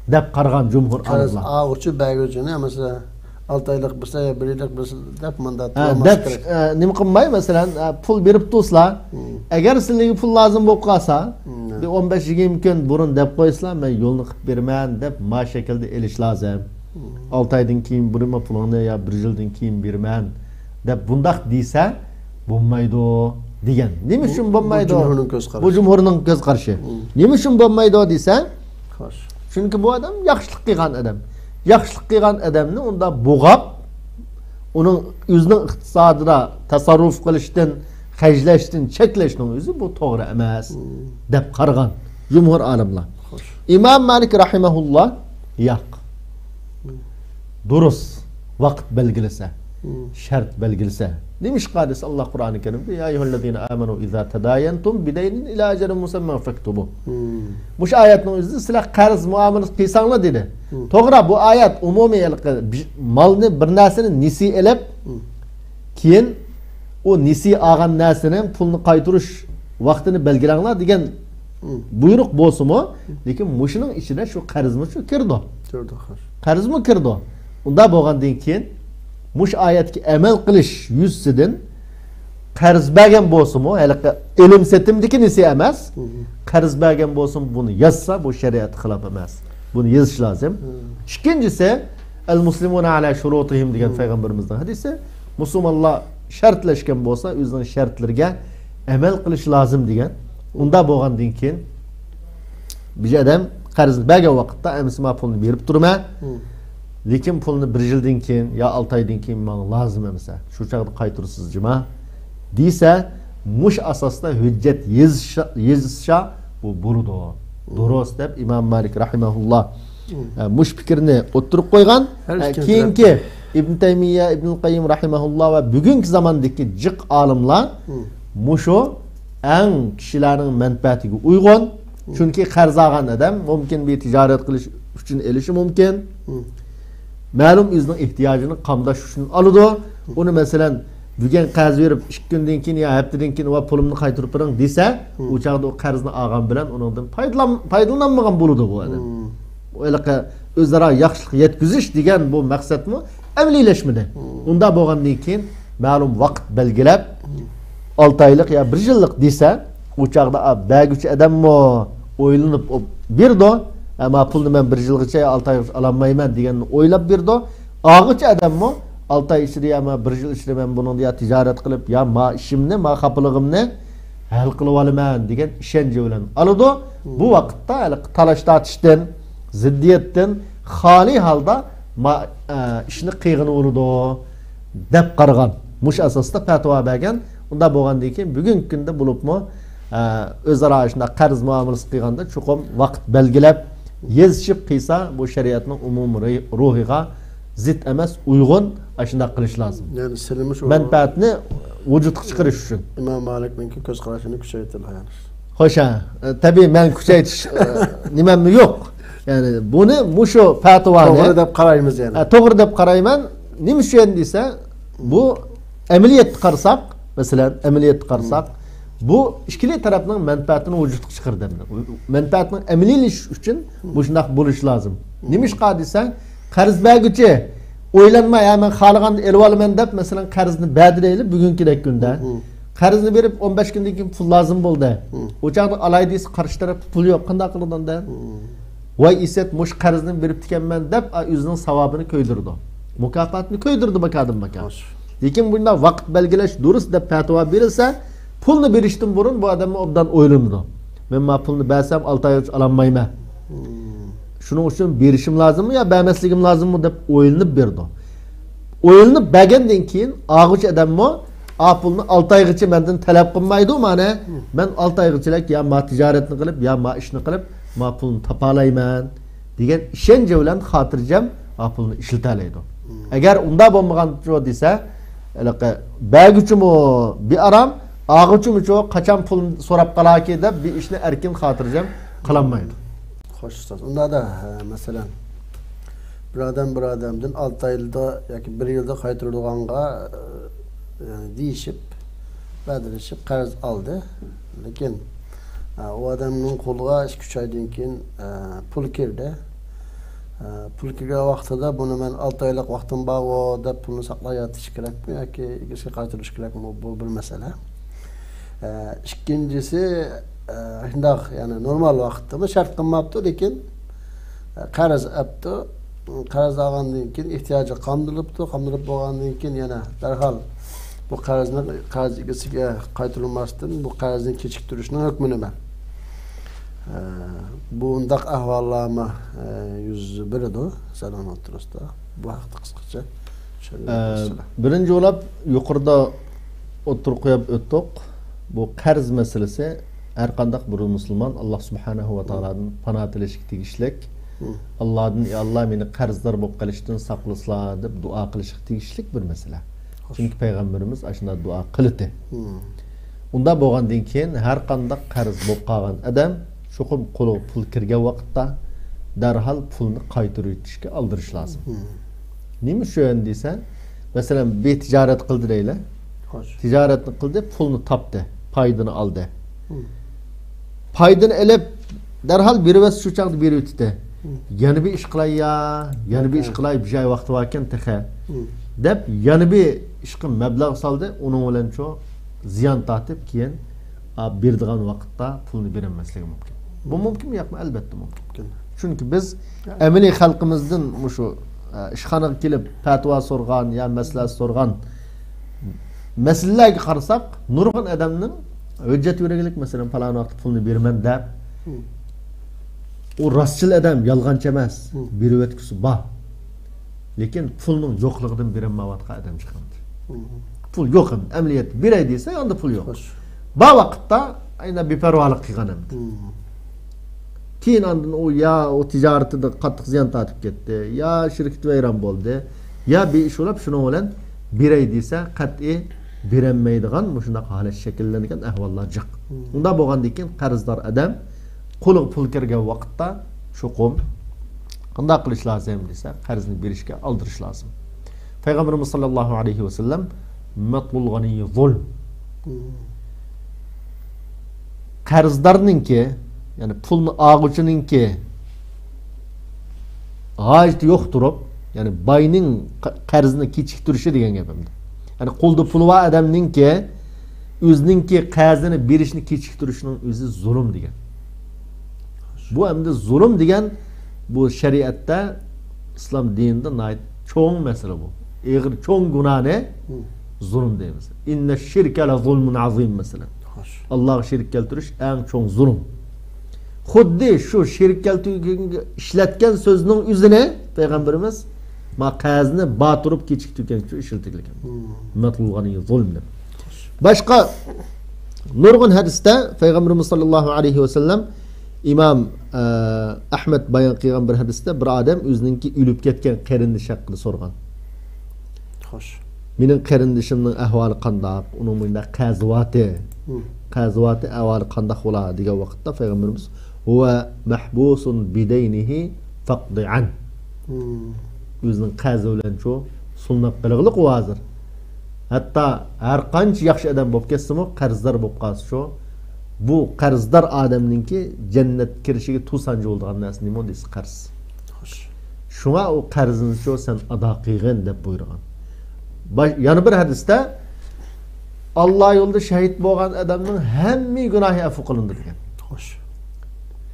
deb qaragan jumhur olimlar. Qarz berguchini masalan 6 oylik bo'lsa, 1 yillik bo'lsa deb mandat deb nima qilmay, masalan, pul berib tursa, agar sizlarga pul lozim bo'lib qolsa, 15-20 kun burun deb qo'ysizlar, men yo'lni qilib berman deb ma shaklda elish lozim. 6 oydan keyin burima pulni yo 1 yildan keyin berman deb bundaq desa bo'lmaydi degan. Nima uchun bo'lmaydi? Bu jumhurning ko'z qarashi. Nima uchun bo'lmaydi desa? Xo'sh. Chunki bu odam yaxshilik qilgan odam. Yaxshilik qilgan odamni unda bo'g'ab, uning o'zining iqtisodida tasarruf qilishdan, xarjlashdan cheklashning o'zi bu to'g'ri emas deb qaragan jumhur olimlar. Imom Malik rahimahulloh yo'q. Durust vaqt belgilasa, şart belgilasa. Demiş qadis Allah Kur'an-ı Kerim'de ya eyyuhellezine amenu iza tadayantum bidaynin ila ajalin musamman faktubu. Bu ayetning o'zida sizlar qarz muomalasi qilsanglar dedi. To'g'ri, bu oyat umumiy malni bir narsani nisi elib keyin o nisi olgan narsaning pulni qaytarish vaqtini belgilanglar degan buyruq bo'lsa-mu, lekin mushuning ichida shu qarzmi shu kirdi. Qarzmi kirdi. Unda bo'lgandan keyin mush oyatga amal qilish yuzsidan qarz bergan bo'lsa-mu, hali ilm setimdiki nisi emas, qarz bergan bo'lsa buni yozsa bu shariat xilof emas. Buni yozish lozim. Ikkinchisi el-muslimuna ala shurutihim degan payg'ambarimizning hadisi, musulmonlar shartlashgan bo'lsa, o'zining shartlariga amal qilish lozim degan. Unda bo'lgandan keyin bir odam qarz bergan vaqtda amsima pulni berib turma. Lekin pulni 1 yildan keyin yo 6 oydan keyin menga lozim emas. Shu chaqda qaytarsiz jima desa, mush asosda hujjat yezishsa bu burdo. Durust deb Imom Malik rahimahulloh mush fikrni o'tirib qo'ygan. Keyingi Ibn Taymiya, Ibn Qayyim rahimahulloh va bugungi zamondagi jiq olimlar mushu eng kishilarning manfaatiga uyg'un. Chunki qarz olgan odam mumkin bir tijorat qilish uchun elishi mumkin. Ma'lum o'zining ehtiyojini qamdash uchun oladi. Uni masalan bugun qarz berib 2 kundan keyin yo haftadan keyin va pulimni qaytarib bering desa, u chaqda o qarzni olgan bilan uningdan foydalanmagan bo'ladi bu odam. O'ylaqa o'zaro yaxshilik yetkazish degan bu maqsadmi amaliylashmadi. Unda bo'lgandan keyin ma'lum vaqt belgilab 6 oylik yo 1 yillik desa, u chaqda berguchi odammi o'ylanib berdi. Ama pulni men 1 yilgacha 6 oy olmayman deganni o'ylab berdi. Og'ichi odammi 6 oy ichida yo 1 yil ichida men buni ya tijorat qilib, yo ma ishimni, ma xapiligimni hal qilib olaman degan ishonch bilan oladi. Bu vaqtda talash tortishdan, ziddiyatdan xoli holda ishni qiyg'ini urdi deb qaragan. Mush asosda fatvo bergan. Unda bo'lgandan keyin bugungi kunda bo'libmi o'zaro shunday qarz muomalasi qilganda chuqur vaqt belgilab yezishib qilsa bu shariatning umumiy ruhiga zid emas, uyg'un shunday qilish lozim. Ya'ni silimish manfaatni vujudga chiqarish uchun Imom Malikning ko'z qarashini kuchaytirgan. Xo'sh, tabiiy men kuchaytirish nimamni yo'q. Ya'ni buni mushu fatvoni to'g'ri deb qaraymiz yani. To'g'ri deb qarayman. Nima uchun desa, bu amaliyat qarasak, masalan, amaliyat qarasak bu ikkili tarafning manfaatini vujudga chiqardi. Manfaatning amaliylash uchun bu shunday bo'lish lozim. Nima ish qadisa, qarz berguchi o'ylanmay, men xalqani elib olaman deb, masalan, qarzni berdiraylik bugungi kunda. Qarzni berib 15 kundan keyin pul lozim bo'ldi. O chaqda olay desa qarshi tarafda pul yo'q, qanday qilganda? Voy isat mush qarzni berib tikanman deb o'zining savobini ko'ydirdi. Mukofotni ko'ydirdi bakadim bakan. Lekin bunda vaqt belgilash durust deb fatvo berilsa, pulni berishdan burun bu odamni obdan o'ylanadi. men ma pulni bersem 6 ay alanmayman. Şunun için berişim lazım mı ya bermesligim lazım mı dep o'ylanib berdi. O'ylanib bergandan keyin ağıç adammo a pulni 6 aygacha mendan talab qilmaydi mana men 6 aygacha ya ma tijoratni qilib ya ma ishni qilib ma pulni topalayman degan ishonchi bilan xotirjam a pulni ishlatalaydi. Agar unda bo'lmagan desa berguchimi bir aram ağıçım için kaçan pul so'rab qalaki deb bir ishni erkin xotirjam qilolmaydi. Hoş ustoz. Unda da mesela bir adamdan 6 yılda yoki 1 yilda qaytarilganga yani deyishib, badirishib qarz oldi. Lekin o adamning qo'liga 2-3 oydan keyin pul kirdi. Pul kirgan vaqtida buni men 6 oylik vaqtim bor deb pulni saqlab yotish kerakmi yoki egasiga qaytarish kerakmi bu bir masala. İkincisi shundoq yani normal vaqtda shart qilmabdi lekin qarz olibdi. Qarz olgandan keyin ehtiyoji qondirilib bo'lgandan keyin yana darhol bu qarz egasiga qaytarilmasdan bu qarzni kechiktirishning hukmini men bu undaq ahvollarni yuz beradi salomat turistda. Bu haqda qisqacha birinchi bo'lib yuqorida o'tirib qo'yib o'tdik. Bu qarz masalasi her qanday bir musulmon Alloh subhanahu va taoladan panoh tilashga tegishlik. Allohdan Allah meni qarzdor bo'lib qolishdan saqlaslar deb duo qilishga tegishlik bir masala. Chunki payg'ambarimiz ashunday duo qildi. Unda bo'lgandan keyin har qanday qarz bo'lib qolgan odam cho'qim qo'li pul kirgan vaqtda darhol pulni qaytarib yutishga aldirish lozim. Nima shun desa, masalan, bir tijorat qildi deylar. Tijoratni qildi, pulni topdi, paydini oldi. Paydini elib darhol beribas shu chaqda berib o'tdi. Yana bir ish qilay ya, yana bir ish qilay bir joy vaqti varkan taxa deb yana bir ishga mablag' soldi, uning bilan shu ziyon tortib keyin berdigan vaqtda pulni berolmasligi mumkin. Bu mumkinmi yo'qmi? Albatta mumkin. Chunki biz amaliy xalqimizdan shu ishxonaga kelib fatvo so'rgan ya maslahat so'rgan masalalarga qarasak, nurg'un odamning hujjat yuragilik masalan falon vaqt pulni berman deb o rostchil adam yolg'onchi emas, berib o'tkisi bor. Lekin pulning yo'qligidan berilmayotgan odam chiqadi. Pul yo'q ham, amaliyat beray desa, unda pul yo'q. Bu vaqtda ayna beparvolik qilgan ham. Keyin ondan o ya o tijoratida qattiq ziyon tortib ketdi, ya shirkat vayron bo'ldi, ya bir ish bo'lib shuni bilan beray desa, qat'iy berenmeydigan şunday holat shakllangan ahvollar jiq. Unda bo'lgandan keyin qarzdor odam qo'liga pul kirgan vaqtda cho'qim qanday qilish lozim desa, qarzni berishga aldirish lozim. Payg'ambarimiz sollallohu alayhi vasallam matlul g'aniy zulm. Qarzdorninki, ya'ni pulni olg'uchininki g'ajt yo'q turib, ya'ni boyning qarzini kechiktirishi degan gapimda. Yani qo'lda puli bor odamninki o'zininki qarzini berishni kechiktirishning o'zi zulm degan. Bu hamda zulm degan bu shariatda islom dinida cho'ng masala bu. Eg'ir cho'ng gunohni zulm deymiz. Inna shirka la zulmun azim masalan. Alloh shirk keltirish eng cho'ng zulm. Xuddi shu shirk keltirishga ishlatgan so'zning o'zini payg'ambarimiz ma qazni batırıp kechiktirgan shu ishiltirilgan. Matlug'ani zulm deb. Boshqa nurg'un hadisda payg'ambarimiz sollallohu alayhi vasallam imom Ahmad bayon qilgan bir hadisda bir odam o'zininki o'lib ketgan qarindosh haqida so'rgan. Xo'sh. Mening qarindishimning ahvoli qanday? Uning bunda qazvati ahvoli qanday bo'ladi degan vaqtda payg'ambarimiz huwa mahbusun bidaynihi faqdi'an. O'zining qazi bilan shu sunnat qilg'iliq u hozir. Hatto har qancha yaxshi odam bo'lib ketsa-mu, qarzdor bo'lib qolsa shu bu qarzdor odamninki jannat kirishiga to'sanchi bo'lgan narsa nima deysiz qarz. Shunga u qarzini shu sen ado qilgin deb buyurgan. Yana bir hadisda Alloh yo'lida shahid bo'lgan odamning hamma gunohi afv qilindi degan. Xo'sh.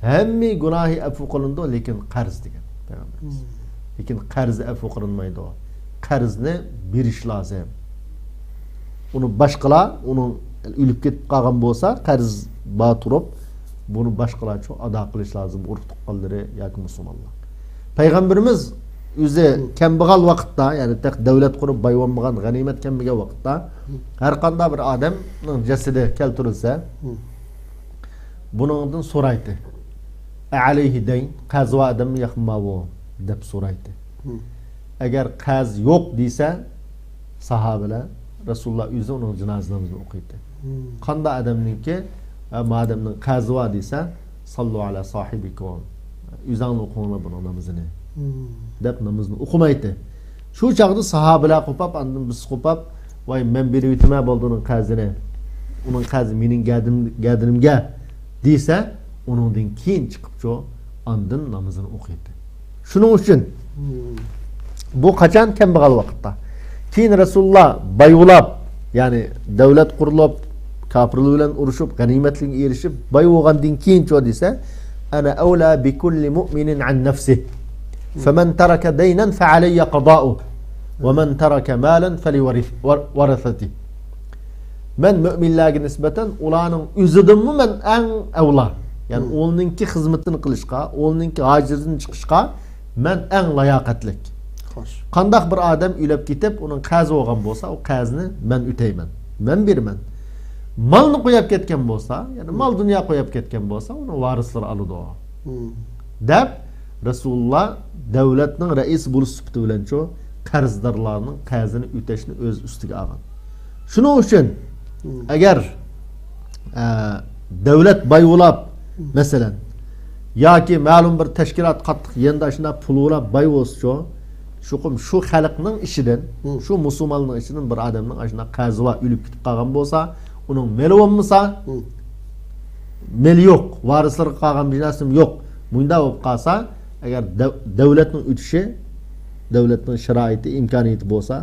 Hamma gunohi afv qilindi, lekin qarz degan payg'ambarimiz. Lekin qarzni afv qilinmaydi. Qarzni berish lozim. Uni boshqalar uni o'lib ketib qolgan bo'lsa, qarz bor turib bunu başkalar çok ada kılış lazım. Urf tuqqanları yoki musulmonlar. Payg'ambarimiz o'zi kambag'al vaqtda, ya'ni tek davlat qurib boyvonmagan g'animat kambiga vaqtda har qanday bir odamning jasadi keltirilsa, buningdan so'raydi. Alayhi dayn, qaz va adam yaqmavu deb so'raydi. Agar qaz yo'q desa, sahobalar Rasululloh o'zi uning janozasini o'qiydi. Qanday odamningki, madamning qaz va desa, sallu ala sahibikum. O'zingni o'qinglar buning namozini. Deb namozni o'qimaydi. Shu chaqda sahobalar qo'pab, andan biz qo'pab, voy men berib o'tma bo'ldining qazini. Uning qazi mening gadinimga desa, uningdan keyin chiqib cho andan namozini o'qiydi. Shuning uchun bu qachon kambag'al vaqtda. Keyin Rasululloh boyulab, ya'ni davlat qurilib, kofirlar bilan urushib, g'animatlarga erishib, boy bo'lgandan keyin cho desa, ana awla bi kulli mu'minin an nafsihi. فمن ترك دينا فعلي قضاؤه ومن ترك مالا فلورثته. من müminlerge nispeten ulanın üzüdümü men en evla. Yani onunki hizmetini kılışka, onunki hacirden çıkışka men en layakatlik. Kandak bir adam ülep gitip onun kazı olgan bolsa, o kazını men üteymen. Men birmen. Malını koyup ketken bolsa, yani mal dünya koyup ketken bolsa, onun varisleri alıdı o. Dep Rasulullah devletning reis bo'lish sifati bilan cho qarzdorlarning qazini o'tashni o'z ustiga olgan. Shuning uchun agar davlat boyulab, masalan, yoki ma'lum bir tashkilot qattiq yenda shuna pul olib boy bo'lsa, shu xalqning ishidan, shu musulmonning ishidan bir odamning ashuna qazi va o'lib ketib qolgan bo'lsa, uning meli bo'lmasa, meli yo'q, varislar qolgan bir narsa yo'q. Bunda bo'lib qolsa, agar davlatning o'tishi, davlatning sharoiti, imkoniyati bo'lsa,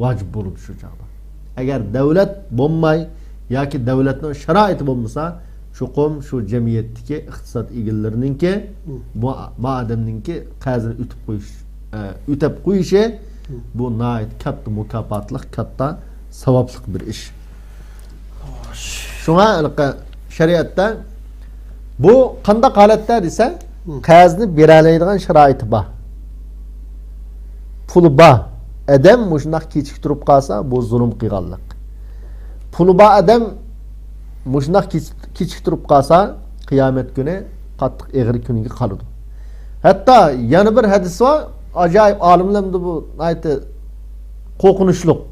vojib bo'lib shu chaqda. Agar davlat bo'lmay yoki davlatning sharoiti bo'lmasa, chuqum shu jamiyatdagi iqtisod egallarininki, bu odamninki qazini o'tab qo'yishi bu nihoyat katta mukofotlik, katta savobli bir ish. Shunga shariatda bu qanday holatda desa, qazni beralaydigan sharoiti bor. Puli bor. Adam mushunaq kechiktirib qolsa, bu zulm qilganlik. Puli bor adam mushunaq kechiktirib qolsa, qiyomat kuni qattiq eg'ir kuniga qoladi. Hatto yana bir hadis bor, ajoyib olimlarning bu aytdi qo'rqinchliq.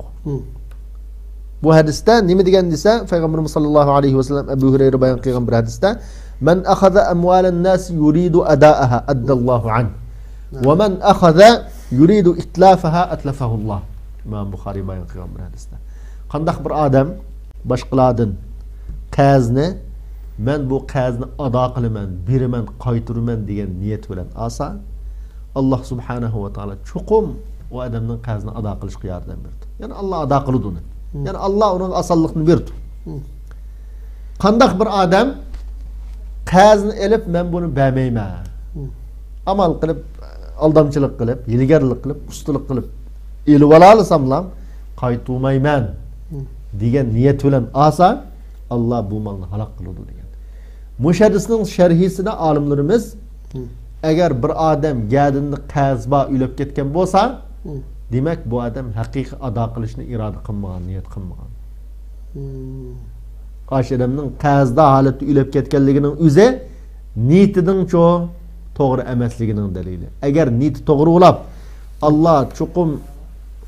Bu hadisda nima degan desa, Payg'ambarimiz sollallohu alayhi vasallam Abu Hurayra bayon qilgan bir hadisda, "Men akhadha amwalan nas yuridu ada'aha addallohu an. Wa men akhadha yuridu itlafaha atlafahu Allah." İmam Buxoriy bayon qilgan bir hadisda. Qanday bir odam boshqalardan qazni, men bu qazni ado qilaman, beraman, qaytiraman degan niyat bilan olsa, Alloh subhanahu va taolo chuqum o odamning qazni ado qilishga yordam berdi. Ya'ni Alloh ado qildi uni. Yani Allah onun asallıkını verdi. Qanday bir adam qazni elib men bunu bermeyman. Amal qilib, aldamchilik qilib, hilgarlik qilib, ustalik qilib elib olalamsam qaytmayman degan niyat bilan olsa, Allah bu malni halok qiladi degan. Mush hadisning sharhisida olimlarimiz agar bir odam gadinni qazba ulab ketgan bo'lsa, demek bu adam haqiqiy ado qilishni iroda qilmagan, niyat qilmagan. Qarshi odamning qazda holati ulab ketganligining o'zi niyatining to'g'ri emasligining dalili. Agar niyati to'g'ri bo'lib, Allah chuqum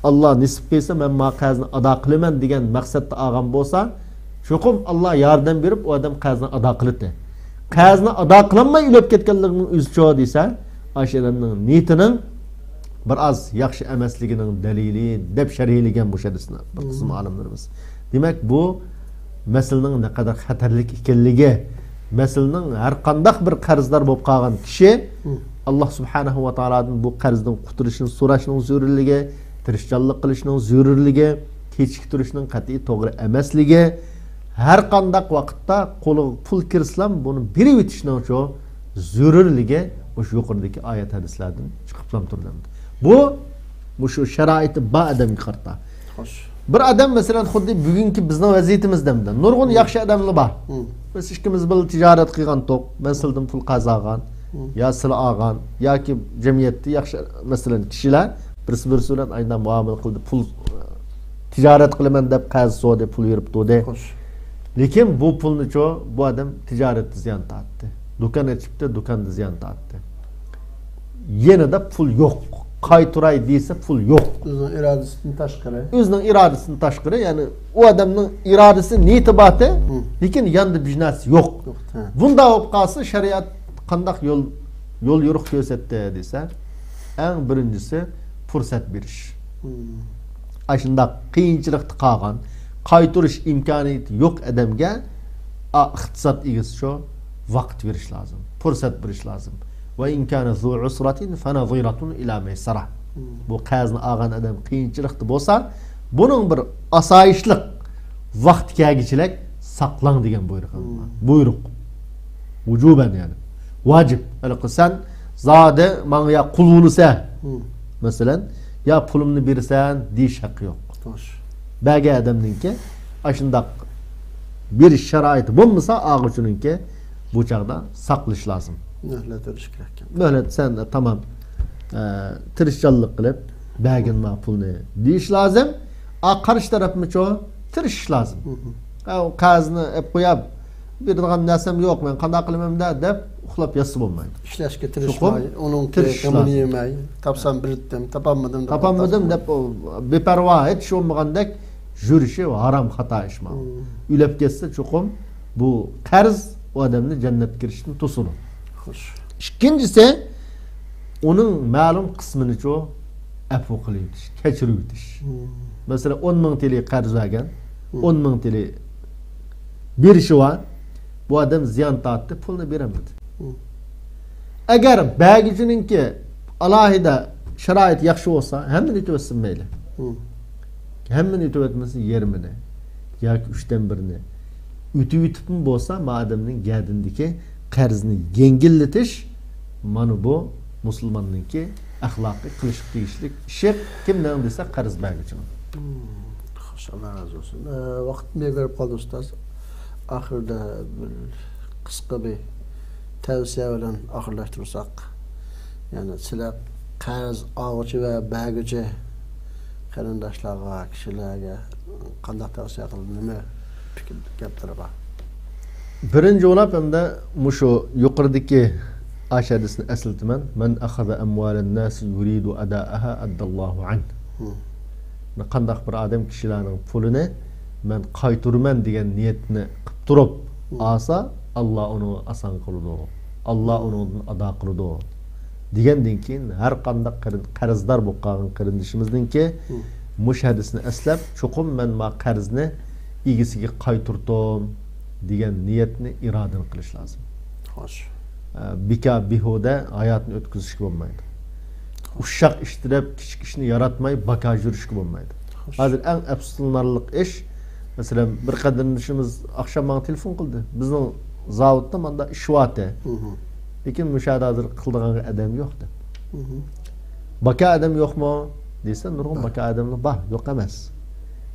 Allah nisib qilsa men ma qazni ado qilaman degan maqsadda olgan bo'lsa, chuqum Allah yordam berib o odam qazni ado qiladi. Qazni ado qilinmay ulab ketganligining o'zi desa, qarshi odamning niyatining bir az yaxshi emasligining dalili deb sharhlagan bu hadisni bir qism olimlarimiz. Demak bu masalaning ne kadar xatarlik ekanligi, masalaning har qanday bir qarzdor bo'lib qolgan kishi Allah subhanahu va taolodan bu qarzdan qutulishni so'rashning zarurligi, tirishchanlik qilishning zarurligi, kechiktirishning qat'iy to'g'ri emasligi, har qanday vaqtda qo'liga pul kirslam buni berib o'tishning zarurligi o'sha yuqoridagi oyat hadislardan chiqib turadi. Bu shu sharoiti ba odamga qarta. Bir adam mesela xuddi bugungi bizning vaziyatimizda nurg'un yaxshi odamlar bor. Biz ikkimiz bir tijorat qilgan to'q, men sizdan pul qazag'an, ya sizlar olgan yoki jamiyatda yaxshi masalan kishilar birisi bilan aynan muomala qildi, pul tijorat qilaman deb qarz so'radi, pul yuribdi. Lekin bu pulni-cho bu odam tijoratda ziyon tortdi. Do'kon ochibdi, do'konda ziyon tortdi. Yanada pul yo'q. Qayturay desa pul yo'q. O'zining irodasidan tashqari. O'zining irodasidan tashqari, ya'ni u odamning irodasi niyati bor, lekin yanda biznesi yo'q. Bunda bo'lib qolsa shariat qanday yo'l yo'riq ko'rsatdi desa, eng birinchisi fursat berish. Ashunda qiyinchilikda qolgan, qaytarish imkoniyati yo'q odamga iqtisod egasi shu vaqt berish lozim, fursat berish lozim. Ve imkanı zu usratin fanaziratun ila meysara. Bu qazni olgan odam qiyinchilikda bo'lsa, bunun bir asoyishlik vaqt kelgichilik saqlang degan buyruq. Vujuban yani. Vacib. Hali qilsan zodi menga qul bo'lsa, masalan, ya pulumni bersan deyish haqqi yo'q. Baga odamninki ashundaq bir sharoiti bo'lmasa, og'uchininki bu chaqda saqlash lozim. Mühlet veriş gerekken. Mühlet sen de tamam tirişçilik qilib bagin ma pulni deyish lazım. Qarshi taraf mı çoğu tirishish lazım. O qazni qo'yib beradigan narsam yo'q, men qanday qilaman deb uxlab yotsa bo'lmaydi. Ishlashga tirishmay, uning qimini yemay, topsam biritdim, topolmadim deb beparvo hech bo'lmagandek yurishi harom xato ish. Ulab ketsa cho'qim bu qarz o odamni jannatga kirishni to'sadi. İkincisi onun ma'lum qismini cho afu qilib o'tish, kechirib o'tish. Mesela 10 ming TL qarz olgan, 10 ming TL berishi var. Bu odam ziyon tortdi, pulni bermadi. Agar bagichininki alohida sharoit yaxshi bo'lsa, hammani o'tib mayli. Hammani o'tib o'tmasa yarmini yoki 3dan 1ni o'tib bo'lsa, madamning gadindiki qarzni yengillatish mana bu musulmonninki axloqiy qilish tegishlik ishi. Kimdan desa qarz beruvchi. Xo'sh, Alloh razı olsun. Vaqtni berib qoldi ustoz. Oxirida bir qisqa bir tavsiya bilan oxirlashtirsak, ya'ni sizlar qarz oluvchi va beruvchi qarindoshlarga, kishilarga qanday tavsiya qiladi, nima fikr gaplar bor? Birinci olap hem de muşu yukarıdaki aşağıdasını esıltmen. Men akhada emvalen nasi yuridu adaaha addallahu an. Qandak bir adam kişilerin pulunu men qayturman degan niyetini qilib turib alsa, Allah onu asan qiladi. Allah onu ada qiladi. Degandan keyin har qanday qarzdor bo'lib qolgan qarindishimizninki mush hadisni eslab, cho'qim men ma qarzni egisiga qayturdim degan niyetni irodani qilish lozim. Xo'sh. Bika bihuda hayotni o'tkazishga bo'lmaydi. Ushaq ishtirab kichik ishni yaratmay bakaj yurishga bo'lmaydi. Hozir eng afsuslanarli ish, masalan, bir qarindoshimiz akşam bana telefon qildi. Bizning zavodda menda ish vaqti. Lekin mushahada qiladigan odam yo'q deb. Baka odam yo'qmi desa, nurg'un baka odamlar bor, yo'q emas.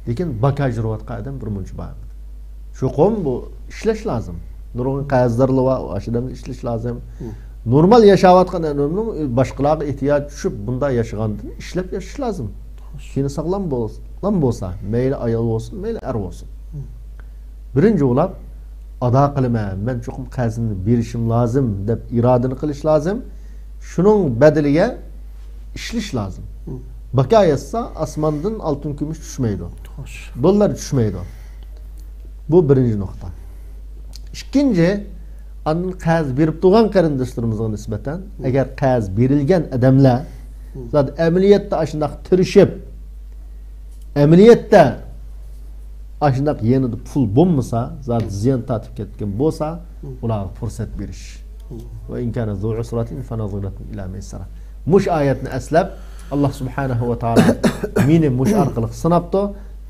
Lekin bakaj yurayotgan odam bir muncha bor. Cho'qim bu ishlash lozim. Nurg'un qarzlarlar va ashadamni ishlash lozim. Normal yashayotgan odamning boshqalarga ehtiyoj tushib bunda yashagandan ishlab yashash lozim. Keyin sog'lom bo'lsa, mayli ayol bo'lsin, mayli er bo'lsin. Birinchi bo'lib ado qilaman, men cho'qim qarzimni berishim lozim deb irodani qilish lozim. Shuning badaliga ishlash lozim. Bakayatsa osmondan oltin kumush tushmaydi. Dollar tushmaydi. Bu birinci nokta. İkinci, anın qarz berib turgan qarindoshlarimizga nisbatan, agar qarz berilgan odamlar zat amaliyotda ashundaq tirishib, amaliyotda ashundaq yanada pul bo'lmasa, zat ziyon tortib ketgan bo'lsa, ularga fursat berish. Va in kana zu usratin fanaziratun ila maysara. Mush oyatni aslab Allah subhanahu va taolo meni mush orqali sinabdi.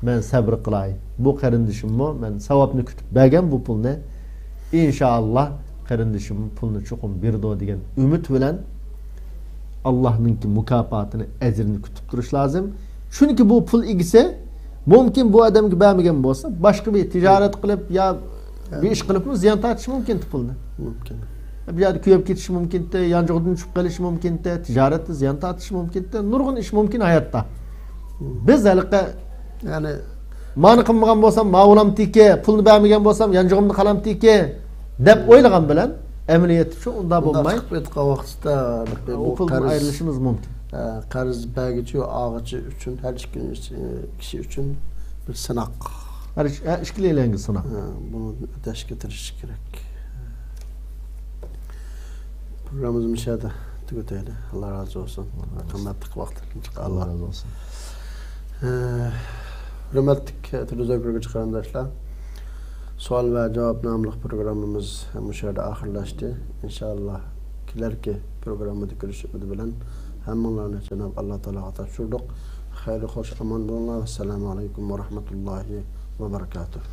Men sabr qilay. Bu qarindishimni men savobni kutib bergan bu pulni inshaalloh qarindishim pulni cho'qim berdi degan umid bilan Allohning mukofotini, ajrini kutib turish lozim. Chunki bu pul egisi Mümkin bu adamga bermegen bolsa, başka bir ticaret qilib ya bir iş qilibmi ziyon tortish mumkin pulni. Mümkün. Bir yerda kuyib ketishi mumkin-da, yanjog'idan tushib qolishi mumkin-da, tijoratda ziyon tortishi mumkin-da, nurg'un ish mumkin hayotda. Biz haliqa Yani mani qilmagan bo'lsam, ma'ulam tiki, pulni bermagan bo'lsam, yanjog'imni qalam tiki deb o'ylagan bilan amaliyat uchun unda bo'lmay, çıkıp vaqtda o puldan ayrılışımız mumkin. Qarz bergichi, ağıcı üçün, her kişi üçün bir sınak. Her işkileylenge sınav. Bunu ödeş getiriş gerek. Programımız müşahede tüketeydi. Allah razı olsun. Kıymetli vaktiniz. Allah razı olsun. Hürmetlik televizyon programı çıkarandaşlar. Sual ve cevap namlı programımız müşahede ahırlaştı. İnşallah kilerki programı görüşümüzü bilen hemenlerine Cenab-ı Allah Teala atışırdık. Hayırlı hoş aman bulunlar. Selamun Aleyküm ve Rahmetullahi ve Berekatuhu.